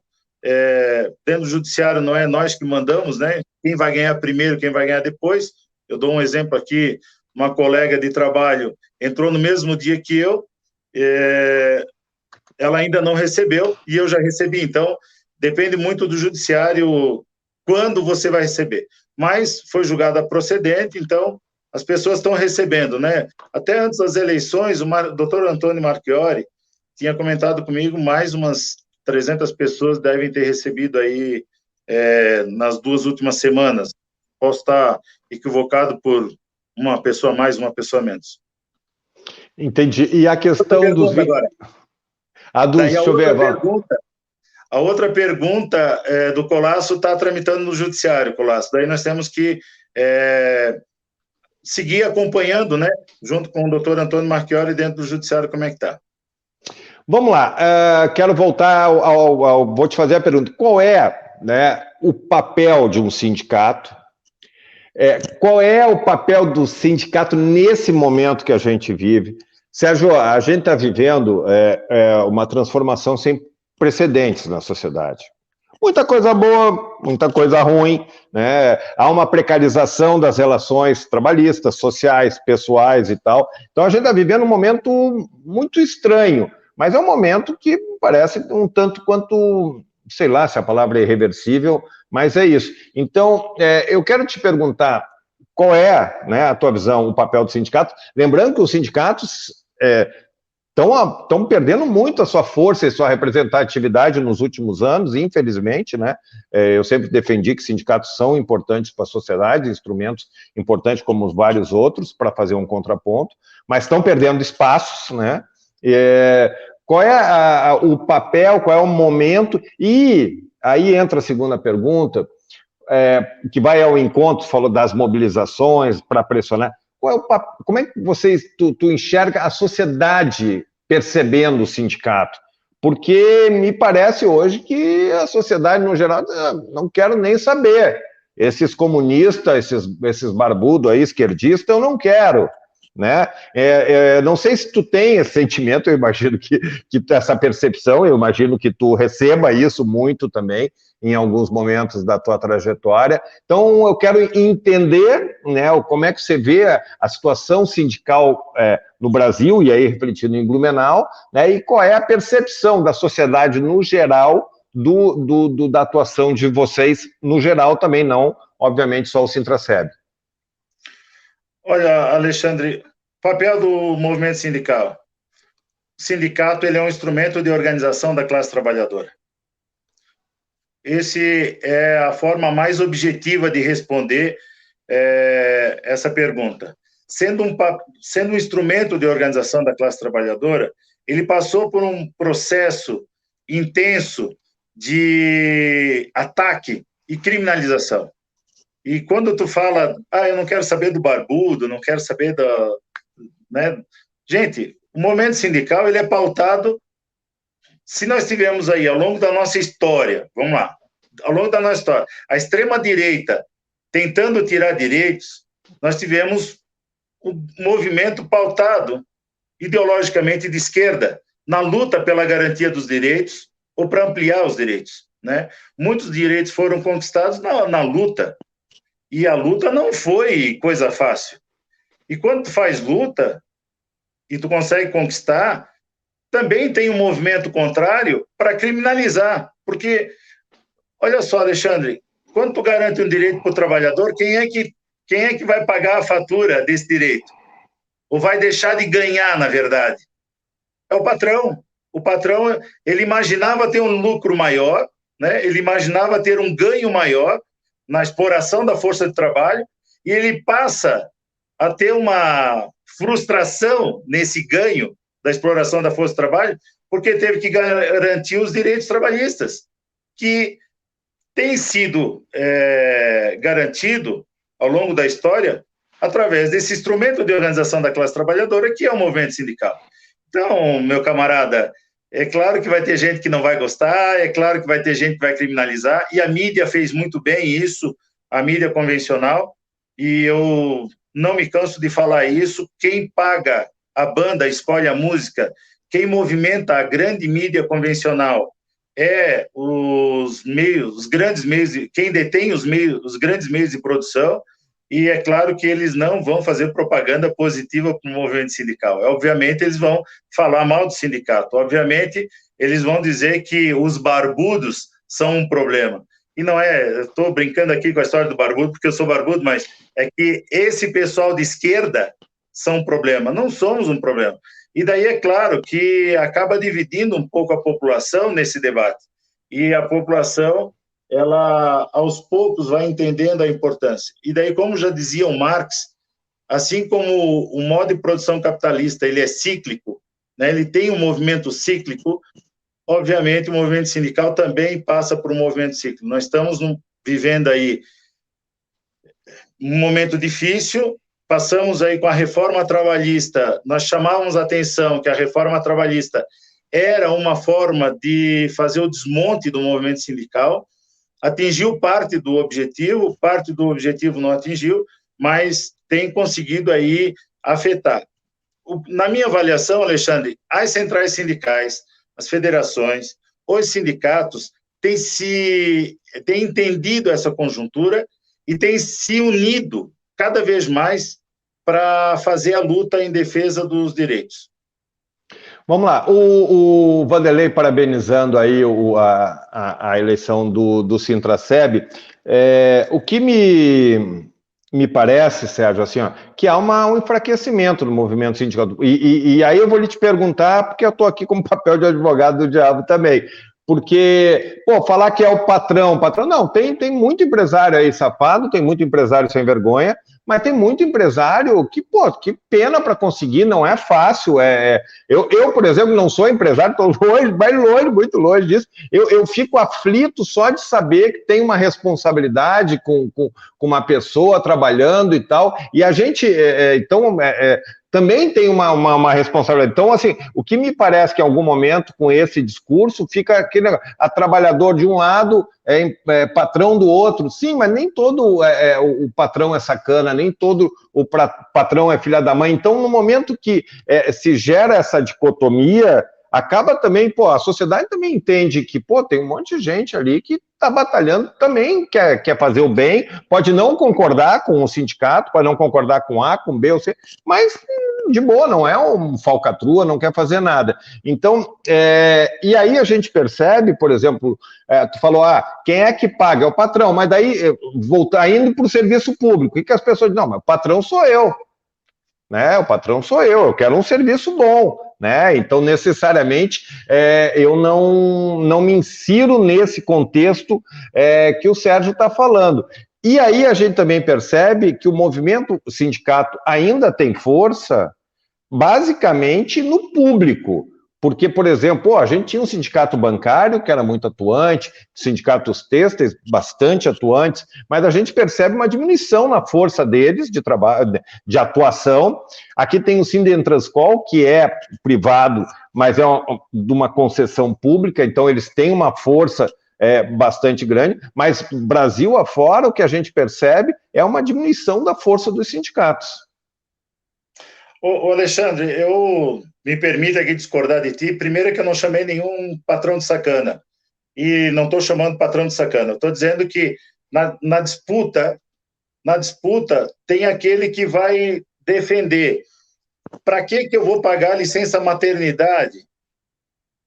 dentro do judiciário, não é nós que mandamos, né? Quem vai ganhar primeiro, quem vai ganhar depois. Eu dou um exemplo aqui, uma colega de trabalho entrou no mesmo dia que eu, ela ainda não recebeu e eu já recebi, então depende muito do judiciário quando você vai receber. Mas foi julgada procedente, então as pessoas estão recebendo, né? Até antes das eleições, o doutor Antônio Marchiori tinha comentado comigo, mais umas 300 pessoas devem ter recebido aí nas 2 últimas semanas. Posso estar equivocado por uma pessoa mais, uma pessoa menos. Entendi. E a questão dos... Agora. Deixa eu ver, a outra pergunta do Colasso está tramitando no judiciário, Colasso. Daí nós temos que seguir acompanhando, né, junto com o doutor Antônio Marchiori dentro do judiciário, como é que está. Vamos lá, quero voltar vou te fazer a pergunta, qual é, né, o papel de um sindicato, qual é o papel do sindicato nesse momento que a gente vive? Sérgio, a gente está vivendo uma transformação sem precedentes na sociedade. Muita coisa boa, muita coisa ruim, né? Há uma precarização das relações trabalhistas, sociais, pessoais e tal. Então, a gente está vivendo um momento muito estranho, mas é um momento que parece um tanto quanto, sei lá se a palavra é irreversível, mas é isso. Então, eu quero te perguntar qual é, né, a tua visão, o papel do sindicato, lembrando que os sindicatos estão perdendo muito a sua força e sua representatividade nos últimos anos, infelizmente, né? Eu sempre defendi que sindicatos são importantes para a sociedade, instrumentos importantes como os vários outros para fazer um contraponto, mas estão perdendo espaços, né? Qual é o papel, qual é o momento? E aí entra a segunda pergunta, que vai ao encontro, falou das mobilizações para pressionar. Como é que tu enxerga a sociedade percebendo o sindicato? Porque me parece hoje que a sociedade, no geral, não quero nem saber. Esses comunistas, esses barbudos aí, esquerdistas, eu não quero. Né? Não sei se tu tem esse sentimento, eu imagino que essa percepção, eu imagino que tu receba isso muito também em alguns momentos da tua trajetória. Então, eu quero entender, né, como é que você vê a situação sindical no Brasil, e aí refletindo em Blumenau, né, e qual é a percepção da sociedade no geral da atuação de vocês no geral também, não, obviamente, só o Sintraceb. Olha, Alexandre, papel do movimento sindical. O sindicato ele é um instrumento de organização da classe trabalhadora. Esse é a forma mais objetiva de responder essa pergunta. Sendo um instrumento de organização da classe trabalhadora, ele passou por um processo intenso de ataque e criminalização. E quando tu fala, eu não quero saber do barbudo, não quero saber da... Né? Gente, o movimento sindical ele é pautado, se nós tivermos aí, ao longo da nossa história, vamos lá, ao longo da nossa história, a extrema-direita tentando tirar direitos, nós tivemos um movimento pautado ideologicamente de esquerda, na luta pela garantia dos direitos ou para ampliar os direitos. Né? Muitos direitos foram conquistados na luta, e a luta não foi coisa fácil. E quando tu faz luta e tu consegue conquistar, também tem um movimento contrário para criminalizar. Porque, olha só, Alexandre, quando tu garante um direito para o trabalhador, quem é que vai pagar a fatura desse direito? Ou vai deixar de ganhar, na verdade? É o patrão. O patrão, ele imaginava ter um lucro maior, né? Ele imaginava ter um ganho maior na exploração da força de trabalho, e ele passa a ter uma frustração nesse ganho da exploração da força de trabalho, porque teve que garantir os direitos trabalhistas, que tem sido garantido ao longo da história através desse instrumento de organização da classe trabalhadora, que é o movimento sindical. Então, meu camarada, é claro que vai ter gente que não vai gostar, é claro que vai ter gente que vai criminalizar, e a mídia fez muito bem isso, a mídia convencional, e eu não me canso de falar isso. Quem paga a banda, escolhe a música, quem movimenta a grande mídia convencional é os grandes meios, quem detém os grandes meios de produção, e é claro que eles não vão fazer propaganda positiva para o movimento sindical. Obviamente, eles vão falar mal do sindicato. Obviamente, eles vão dizer que os barbudos são um problema. E não é, eu estou brincando aqui com a história do barbudo, porque eu sou barbudo, mas é que esse pessoal de esquerda são um problema. Não somos um problema. E daí é claro que acaba dividindo um pouco a população nesse debate. E a população, ela aos poucos vai entendendo a importância. E daí, como já dizia o Marx, assim como o modo de produção capitalista ele é cíclico, né, ele tem um movimento cíclico, obviamente o movimento sindical também passa por um movimento cíclico. Nós estamos vivendo aí um momento difícil, passamos aí com a reforma trabalhista, nós chamávamos a atenção que a reforma trabalhista era uma forma de fazer o desmonte do movimento sindical, atingiu parte do objetivo não atingiu, mas tem conseguido aí afetar. Na minha avaliação, Alexandre, as centrais sindicais, as federações, os sindicatos têm entendido essa conjuntura e têm se unido cada vez mais para fazer a luta em defesa dos direitos. Vamos lá, o Vanderlei parabenizando aí a eleição do Sintraceb. O que me parece, Sérgio, assim, que há um enfraquecimento no movimento sindical. E aí eu vou lhe te perguntar, porque eu estou aqui como papel de advogado do diabo também. Porque, falar que é o patrão, não, tem muito empresário aí safado, tem muito empresário sem vergonha, mas tem muito empresário que, pô, que pena para conseguir, não é fácil. Eu, por exemplo, não sou empresário, estou longe, bem longe, muito longe disso. Eu fico aflito só de saber que tem uma responsabilidade com uma pessoa trabalhando e tal, e a gente, também tem uma responsabilidade. Então, assim, o que me parece que em algum momento, com esse discurso, fica aquele a trabalhador de um lado, patrão do outro. Sim, mas nem todo o patrão é sacana, nem todo o patrão é filha da mãe. Então, no momento que se gera essa dicotomia, acaba também, pô, a sociedade também entende que, pô, tem um monte de gente ali que está batalhando, também quer fazer o bem, pode não concordar com o sindicato, pode não concordar com A, com B ou C, mas de boa, não é um falcatrua, não quer fazer nada. Então, e aí a gente percebe, por exemplo, tu falou, quem é que paga? É o patrão, mas daí, indo para o serviço público, o que as pessoas dizem? Não, mas o patrão sou eu. Né? O patrão sou eu quero um serviço bom, né? Então, necessariamente, eu não me insiro nesse contexto que o Sérgio está falando. E aí a gente também percebe que o movimento sindicato ainda tem força, basicamente, no público. Porque, por exemplo, a gente tinha um sindicato bancário que era muito atuante, sindicatos têxteis bastante atuantes, mas a gente percebe uma diminuição na força deles de trabalho, de atuação. Aqui tem o Sindentranscol, que é privado, mas é de uma concessão pública, então eles têm uma força bastante grande, mas Brasil afora, o que a gente percebe é uma diminuição da força dos sindicatos. Ô Alexandre, eu me permito aqui discordar de ti. Primeiro que eu não chamei nenhum patrão de sacana. E não estou chamando patrão de sacana. Estou dizendo que na disputa tem aquele que vai defender. Para que eu vou pagar licença maternidade?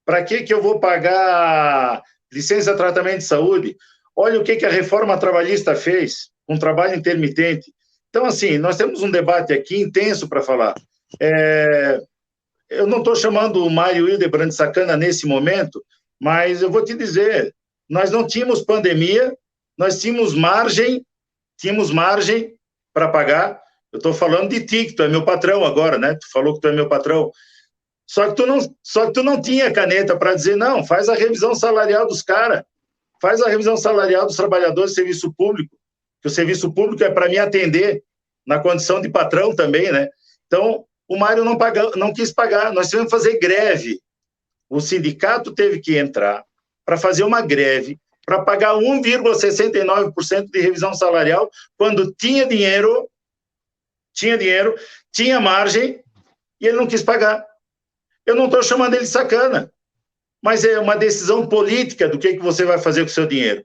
Para que eu vou pagar licença tratamento de saúde? Olha o que a reforma trabalhista fez, um trabalho intermitente. Então, assim, nós temos um debate aqui intenso para falar. Eu não estou chamando o Mário Hildebrand de sacana nesse momento, mas eu vou te dizer, nós não tínhamos pandemia, nós tínhamos margem para pagar. Eu estou falando de ti, que tu é meu patrão agora, né? Tu falou que tu é meu patrão. Só que tu não tinha caneta para dizer, não, faz a revisão salarial dos caras, faz a revisão salarial dos trabalhadores do serviço público, que o serviço público é para me atender na condição de patrão também, né? Então, o Mário não quis pagar, nós tivemos que fazer greve. O sindicato teve que entrar para fazer uma greve, para pagar 1,69% de revisão salarial, quando tinha dinheiro, tinha margem, e ele não quis pagar. Eu não estou chamando ele de sacana, mas é uma decisão política do que você vai fazer com o seu dinheiro.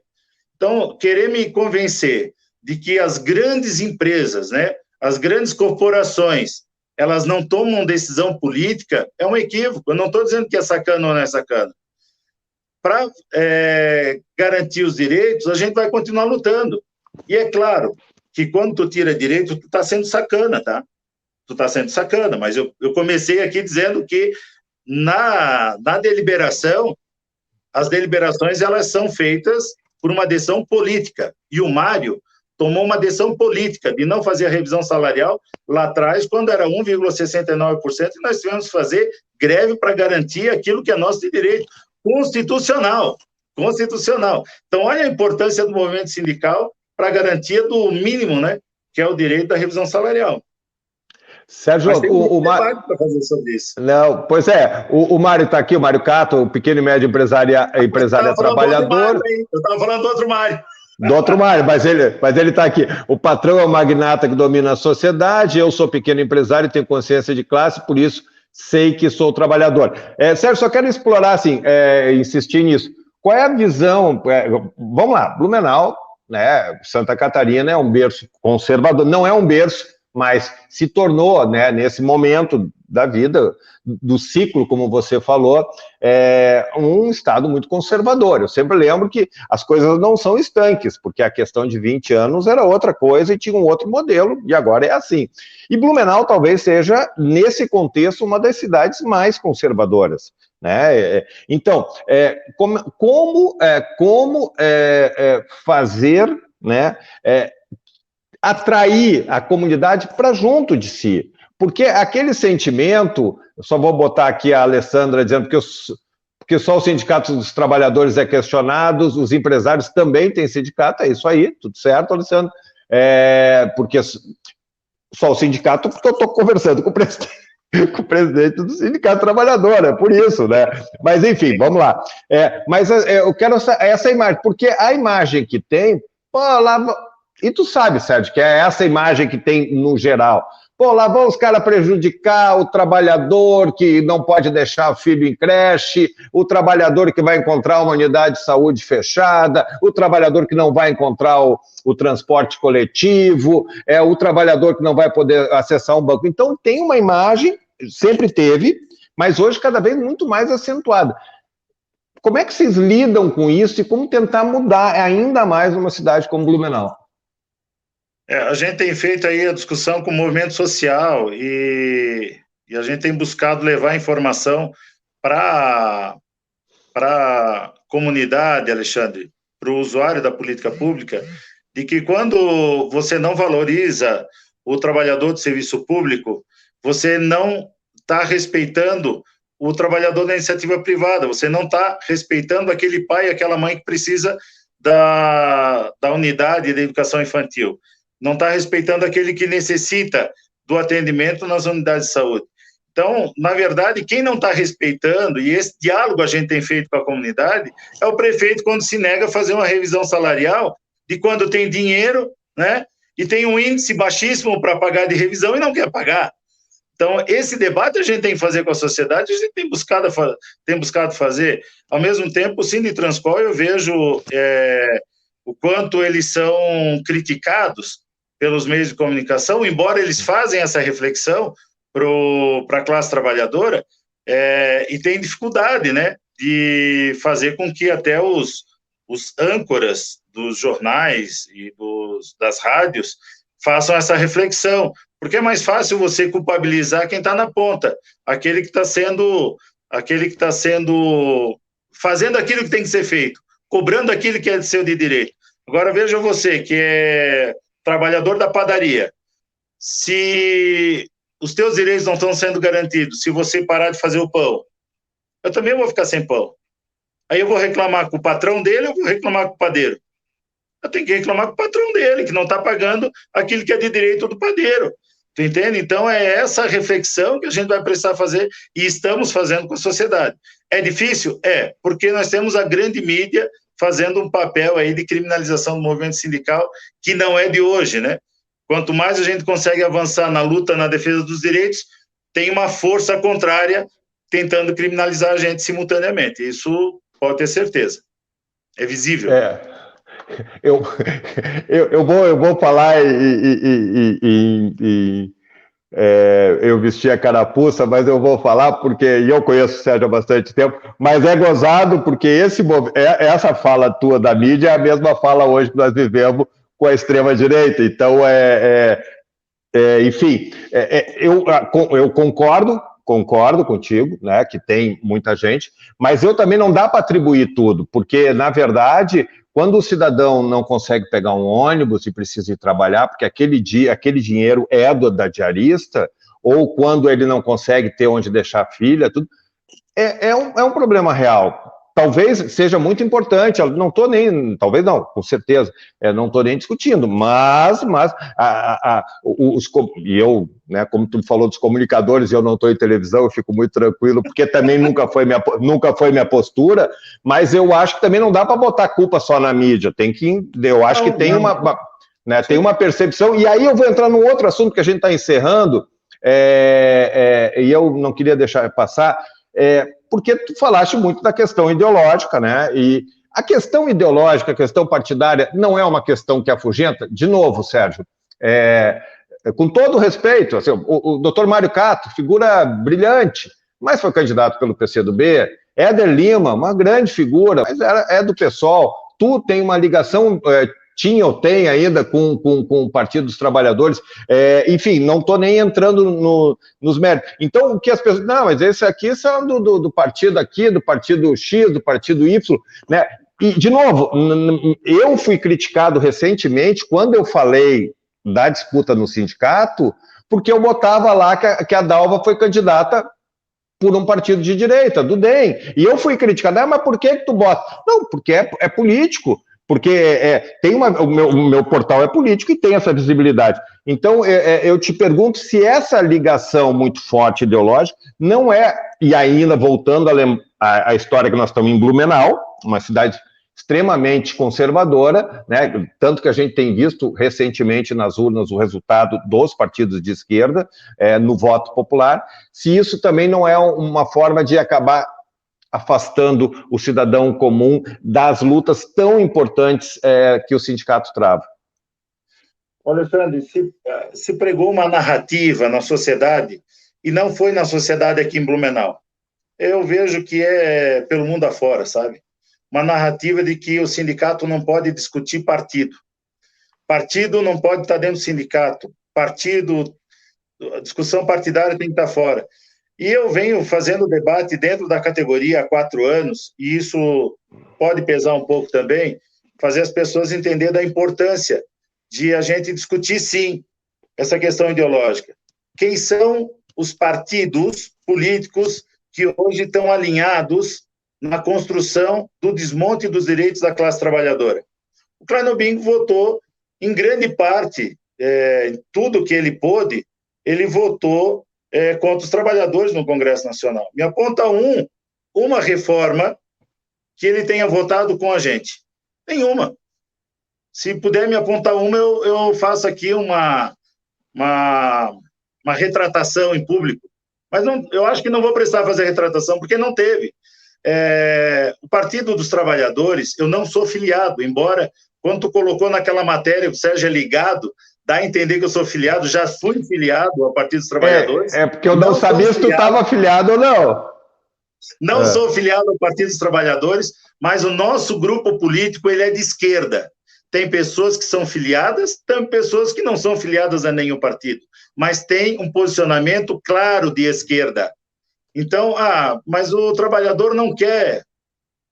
Então, querer me convencer de que as grandes empresas, né, as grandes corporações, elas não tomam decisão política, é um equívoco. Eu não estou dizendo que é sacana ou não é sacana. Para garantir os direitos, a gente vai continuar lutando. E é claro que quando tu tira direito, tu está sendo sacana, tá? Tu está sendo sacana, mas eu comecei aqui dizendo que na deliberação, as deliberações elas são feitas por uma decisão política. E o Mário tomou uma decisão política de não fazer a revisão salarial lá atrás, quando era 1,69%, e nós tivemos que fazer greve para garantir aquilo que é nosso de direito constitucional. Então, olha a importância do movimento sindical para a garantia do mínimo, né, que é o direito da revisão salarial. Sérgio, o Mário para fazer sobre isso. Não, pois o Mário está aqui, o Mário Cato, o pequeno e médio empresário trabalhador. Eu estava falando do outro Mário. Do outro Mário, mas ele está aqui. O patrão é o magnata que domina a sociedade, eu sou pequeno empresário, tenho consciência de classe, por isso sei que sou trabalhador. Sérgio, só quero explorar, assim, insistir nisso. Qual é a visão? Vamos lá, Blumenau, né, Santa Catarina é um berço conservador, não é um berço, mas se tornou, né, nesse momento da vida, do ciclo, como você falou, um estado muito conservador. Eu sempre lembro que as coisas não são estanques, porque a questão de 20 anos era outra coisa e tinha um outro modelo, e agora é assim. E Blumenau talvez seja, nesse contexto, uma das cidades mais conservadoras, né? Então, como fazer, né, atrair a comunidade para junto de si. Porque aquele sentimento, eu só vou botar aqui a Alessandra dizendo porque só os sindicatos dos trabalhadores é questionados, os empresários também têm sindicato, é isso aí, tudo certo, Alessandra? Porque só o sindicato, porque eu estou conversando com o presidente do Sindicato Trabalhador, é por isso, né? Mas, enfim, vamos lá. Mas eu quero essa imagem, porque a imagem que tem, pô, lá... E tu sabe, Sérgio, que é essa imagem que tem no geral. Pô, lá vão os caras prejudicar o trabalhador que não pode deixar o filho em creche, o trabalhador que vai encontrar uma unidade de saúde fechada, o trabalhador que não vai encontrar o transporte coletivo, o trabalhador que não vai poder acessar um banco. Então, tem uma imagem, sempre teve, mas hoje cada vez muito mais acentuada. Como é que vocês lidam com isso e como tentar mudar ainda mais numa cidade como Blumenau? A gente tem feito aí a discussão com o movimento social e a gente tem buscado levar informação para a comunidade, Alexandre, para o usuário da política pública, de que quando você não valoriza o trabalhador de serviço público, você não está respeitando o trabalhador da iniciativa privada, você não está respeitando aquele pai e aquela mãe que precisa da unidade de educação infantil, não está respeitando aquele que necessita do atendimento nas unidades de saúde. Então, na verdade, quem não está respeitando, e esse diálogo a gente tem feito com a comunidade, é o prefeito quando se nega a fazer uma revisão salarial de quando tem dinheiro, né, e tem um índice baixíssimo para pagar de revisão e não quer pagar. Então, esse debate a gente tem que fazer com a sociedade, a gente tem buscado fazer. Ao mesmo tempo, o Sinditranscol, eu vejo o quanto eles são criticados pelos meios de comunicação, embora eles fazem essa reflexão para a classe trabalhadora, e tem dificuldade, né, de fazer com que até os âncoras dos jornais e das rádios façam essa reflexão, porque é mais fácil você culpabilizar quem está na ponta, aquele que está fazendo aquilo que tem que ser feito, cobrando aquilo que é seu de direito. Agora veja você, que é trabalhador da padaria, se os teus direitos não estão sendo garantidos, se você parar de fazer o pão, eu também vou ficar sem pão. Aí eu vou reclamar com o patrão dele, eu vou reclamar com o padeiro. Eu tenho que reclamar com o patrão dele, que não está pagando aquilo que é de direito do padeiro. Tu entende? Então, é essa reflexão que a gente vai precisar fazer e estamos fazendo com a sociedade. É difícil? É, porque nós temos a grande mídia fazendo um papel aí de criminalização do movimento sindical, que não é de hoje, né? Quanto mais a gente consegue avançar na luta, na defesa dos direitos, tem uma força contrária tentando criminalizar a gente simultaneamente. Isso pode ter certeza. É visível. Eu vou falar eu vesti a carapuça, mas eu vou falar porque eu conheço o Sérgio há bastante tempo, mas é gozado porque essa fala tua da mídia é a mesma fala hoje que nós vivemos com a extrema-direita. Então, enfim, eu concordo contigo, né, que tem muita gente, mas eu também não dá para atribuir tudo, porque, na verdade, quando o cidadão não consegue pegar um ônibus e precisa ir trabalhar, porque aquele dinheiro é da diarista, ou quando ele não consegue ter onde deixar a filha, tudo, é um problema real. Talvez seja muito importante, talvez não, com certeza, não estou nem discutindo, mas e eu, né, como tu falou dos comunicadores, eu não estou em televisão, eu fico muito tranquilo, porque também nunca foi minha postura, mas eu acho que também não dá para botar a culpa só na mídia, eu acho que tem tem uma percepção, e aí eu vou entrar num outro assunto que a gente está encerrando, e eu não queria deixar passar, porque tu falaste muito da questão ideológica, né? E a questão ideológica, a questão partidária, não é uma questão que afugenta. De novo, Sérgio, com todo respeito, assim, o doutor Mário Cato, figura brilhante, mas foi candidato pelo PCdoB. Éder Lima, uma grande figura, mas é do PSOL. Tu tem uma ligação... tinha ou tem ainda com o Partido dos Trabalhadores, enfim, não estou nem entrando nos méritos. Então, o que as pessoas... Não, mas esse aqui são do partido aqui, do partido X, do partido Y, né? E, de novo, eu fui criticado recentemente quando eu falei da disputa no sindicato, porque eu botava lá que a Dalva foi candidata por um partido de direita, do DEM. E eu fui criticado, mas por que tu bota? Não, porque é político, porque o meu portal é político e tem essa visibilidade. Então, eu te pergunto se essa ligação muito forte ideológica não é, e ainda voltando a história que nós estamos em Blumenau, uma cidade extremamente conservadora, né? Tanto que a gente tem visto recentemente nas urnas o resultado dos partidos de esquerda no voto popular, se isso também não é uma forma de acabar afastando o cidadão comum das lutas tão importantes que os sindicatos travam. Olha, Alexandre, se pregou uma narrativa na sociedade, e não foi na sociedade aqui em Blumenau. Eu vejo que é pelo mundo afora, sabe? Uma narrativa de que o sindicato não pode discutir partido. Partido não pode estar dentro do sindicato. A discussão partidária tem que estar fora. E eu venho fazendo debate dentro da categoria há 4 anos, e isso pode pesar um pouco também, fazer as pessoas entenderem da importância de a gente discutir, sim, essa questão ideológica. Quem são os partidos políticos que hoje estão alinhados na construção do desmonte dos direitos da classe trabalhadora? O Klein Bingo votou, em grande parte, em tudo que ele pôde, ele votou contra os trabalhadores no Congresso Nacional. Me aponta uma reforma que ele tenha votado com a gente. Nenhuma. Se puder me apontar uma, eu faço aqui uma retratação em público. Mas não, eu acho que não vou precisar fazer retratação, porque não teve. O Partido dos Trabalhadores, eu não sou filiado, embora, quando tu colocou naquela matéria, o Sérgio é ligado, dá a entender que eu sou filiado, já fui filiado ao Partido dos Trabalhadores. Porque eu não sabia se tu estava filiado ou não. Não sou filiado ao Partido dos Trabalhadores, mas o nosso grupo político ele é de esquerda. Tem pessoas que são filiadas, tem pessoas que não são filiadas a nenhum partido, mas tem um posicionamento claro de esquerda. Então, mas o trabalhador não quer.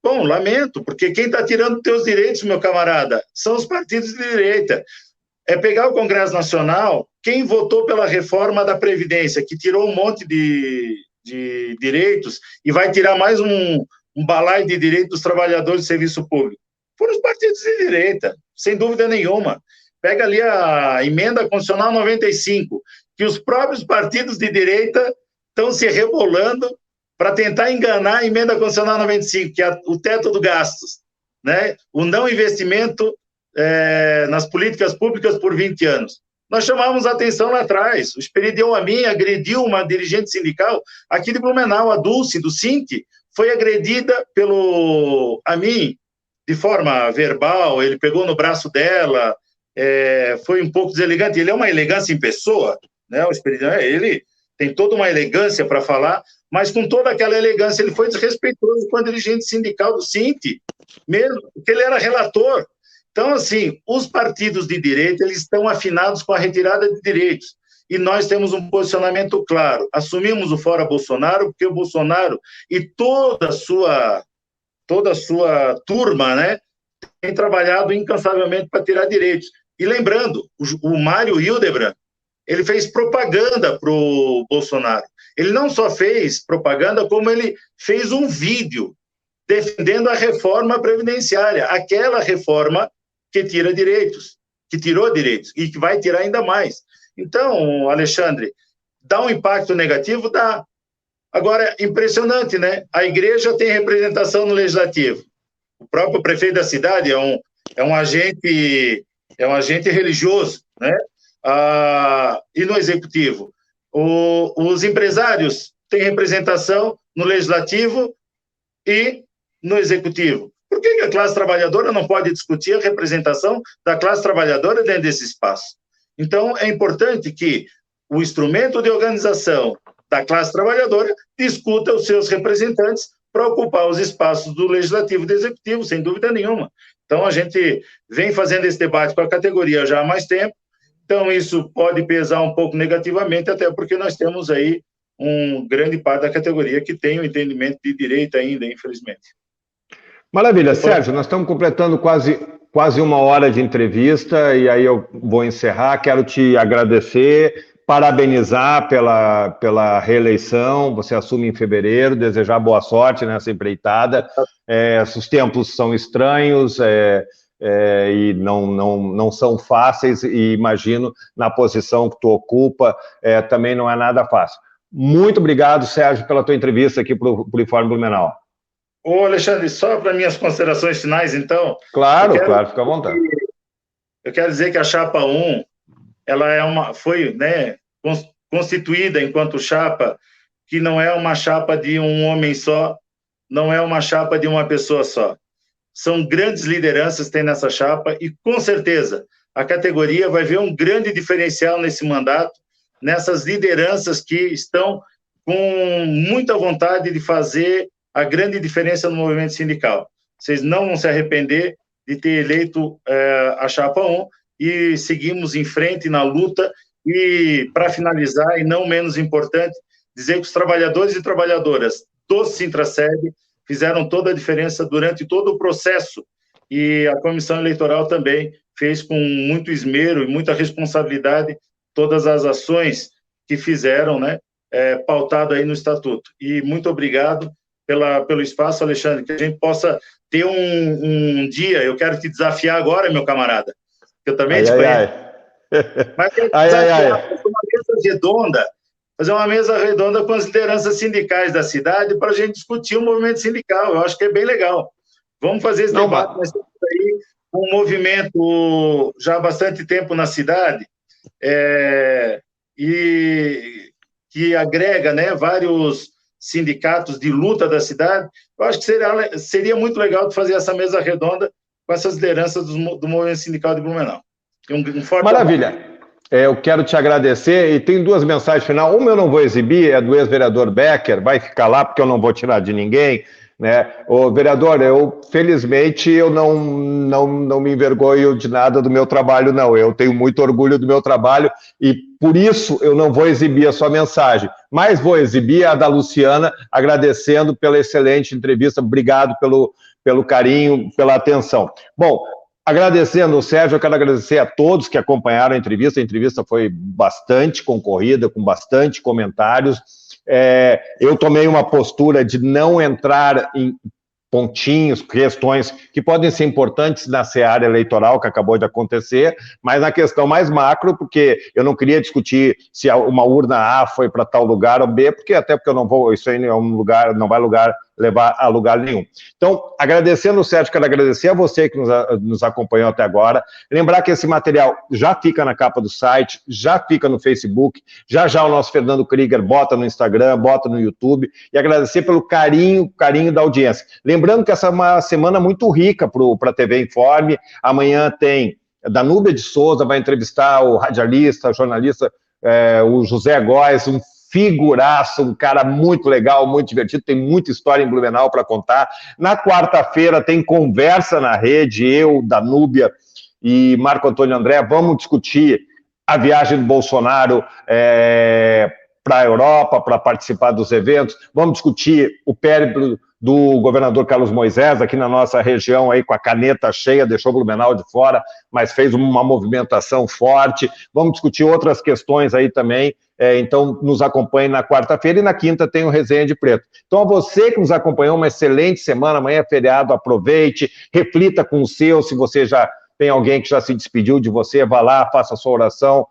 Bom, lamento, porque quem está tirando teus direitos, meu camarada, são os partidos de direita. É pegar o Congresso Nacional, quem votou pela reforma da Previdência, que tirou um monte de direitos e vai tirar mais um balaio de direitos dos trabalhadores do serviço público, foram os partidos de direita, sem dúvida nenhuma. Pega ali a emenda constitucional 95, que os próprios partidos de direita estão se rebolando para tentar enganar a emenda constitucional 95, que é o teto do gastos, né? O não investimento nas políticas públicas por 20 anos. Nós chamávamos a atenção lá atrás. O Esperidião Amin agrediu uma dirigente sindical aqui de Blumenau, a Dulce, do Sinti, foi agredida pelo Amin de forma verbal, ele pegou no braço dela, foi um pouco deselegante. Ele é uma elegância em pessoa, né? O Esperidião, ele tem toda uma elegância para falar, mas com toda aquela elegância ele foi desrespeitoso com a dirigente sindical do Sinti, mesmo porque ele era relator. Então, assim, os partidos de direita, eles estão afinados com a retirada de direitos. E nós temos um posicionamento claro. Assumimos o fora Bolsonaro, porque o Bolsonaro e toda a sua turma, né, tem trabalhado incansavelmente para tirar direitos. E lembrando, o Mário Hildebrand, ele fez propaganda para o Bolsonaro. Ele não só fez propaganda, como ele fez um vídeo defendendo a reforma previdenciária, aquela reforma que tira direitos, que tirou direitos e que vai tirar ainda mais. Então, Alexandre, dá um impacto negativo? Dá. Agora, impressionante, né? A igreja tem representação no legislativo. O próprio prefeito da cidade é um agente religioso, né? E no executivo? Os empresários têm representação no legislativo e no executivo. Por que a classe trabalhadora não pode discutir a representação da classe trabalhadora dentro desse espaço? Então, é importante que o instrumento de organização da classe trabalhadora discuta os seus representantes para ocupar os espaços do legislativo e do executivo, sem dúvida nenhuma. Então, a gente vem fazendo esse debate com a categoria já há mais tempo, então isso pode pesar um pouco negativamente, até porque nós temos aí um grande parte da categoria que tem o entendimento de direito ainda, infelizmente. Maravilha, Sérgio, nós estamos completando quase quase 1 hora de entrevista, e aí eu vou encerrar. Quero te agradecer, parabenizar pela reeleição. Você assume em fevereiro, desejar boa sorte nessa empreitada. Os tempos são estranhos, e não são fáceis, e imagino na posição que tu ocupa, também não é nada fácil. Muito obrigado, Sérgio, pela tua entrevista aqui para o Informe Blumenau. Ô, Alexandre, só para minhas considerações finais, então... Claro, fica à vontade. Eu quero dizer que a Chapa 1, ela foi, né, constituída enquanto chapa, que não é uma chapa de um homem só, não é uma chapa de uma pessoa só. São grandes lideranças que tem nessa chapa e, com certeza, a categoria vai ver um grande diferencial nesse mandato, nessas lideranças que estão com muita vontade de fazer a grande diferença no movimento sindical. Vocês não vão se arrepender de ter eleito a Chapa 1 e seguimos em frente na luta. E, para finalizar, e não menos importante, dizer que os trabalhadores e trabalhadoras do Sintraceb fizeram toda a diferença durante todo o processo, e a comissão eleitoral também fez com muito esmero e muita responsabilidade todas as ações que fizeram, né, pautado aí no Estatuto. E muito obrigado pelo espaço, Alexandre, que a gente possa ter um dia. Eu quero te desafiar agora, meu camarada, que eu também te conheço. Mas fazer uma mesa redonda com as lideranças sindicais da cidade para a gente discutir o movimento sindical. Eu acho que é bem legal. Vamos fazer esse debate. Nós temos aí um movimento já há bastante tempo na cidade, e que agrega, né, vários sindicatos de luta da cidade. Eu acho que seria muito legal de fazer essa mesa redonda com essas lideranças do movimento sindical de Blumenau. Maravilha. Eu quero te agradecer, e tem 2 mensagens final. Uma eu não vou exibir, é do ex-vereador Becker, vai ficar lá porque eu não vou tirar de ninguém, né? Ô, vereador, felizmente, eu não me envergonho de nada do meu trabalho, não. Eu tenho muito orgulho do meu trabalho e, por isso, eu não vou exibir a sua mensagem, mas vou exibir a da Luciana, agradecendo pela excelente entrevista. Obrigado pelo carinho, pela atenção. Bom, agradecendo o Sérgio, eu quero agradecer a todos que acompanharam a entrevista foi bastante concorrida, com bastante comentários. Eu tomei uma postura de não entrar em pontinhos, questões que podem ser importantes na seara eleitoral que acabou de acontecer, mas na questão mais macro, porque eu não queria discutir se uma urna A foi para tal lugar ou B, porque eu não vou, isso aí é um lugar, não vai levar a lugar nenhum. Então, agradecendo o Sérgio, quero agradecer a você que nos acompanhou até agora, lembrar que esse material já fica na capa do site, já fica no Facebook, já o nosso Fernando Krieger bota no Instagram, bota no YouTube, e agradecer pelo carinho da audiência. Lembrando que essa é uma semana muito rica para a TV Informe. Amanhã tem Danúbia de Souza, vai entrevistar o radialista, jornalista, o José Góes, um figuraço, um cara muito legal, muito divertido, tem muita história em Blumenau para contar. Na quarta-feira tem Conversa na Rede, eu, Danúbia e Marco Antônio André, vamos discutir a viagem do Bolsonaro para a Europa, para participar dos eventos, vamos discutir o périplo do governador Carlos Moisés, aqui na nossa região, aí com a caneta cheia, deixou Blumenau de fora, mas fez uma movimentação forte. Vamos discutir outras questões aí também, então nos acompanhe na quarta-feira, e na quinta tem o Resenha de Preto. Então, a você que nos acompanhou, uma excelente semana, amanhã é feriado, aproveite, reflita com o seu, se você já tem alguém que já se despediu de você, vá lá, faça a sua oração,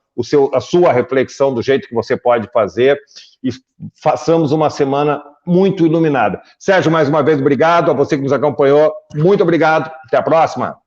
a sua reflexão do jeito que você pode fazer, e façamos uma semana muito iluminada. Sérgio, mais uma vez, obrigado. A você que nos acompanhou, muito obrigado. Até a próxima.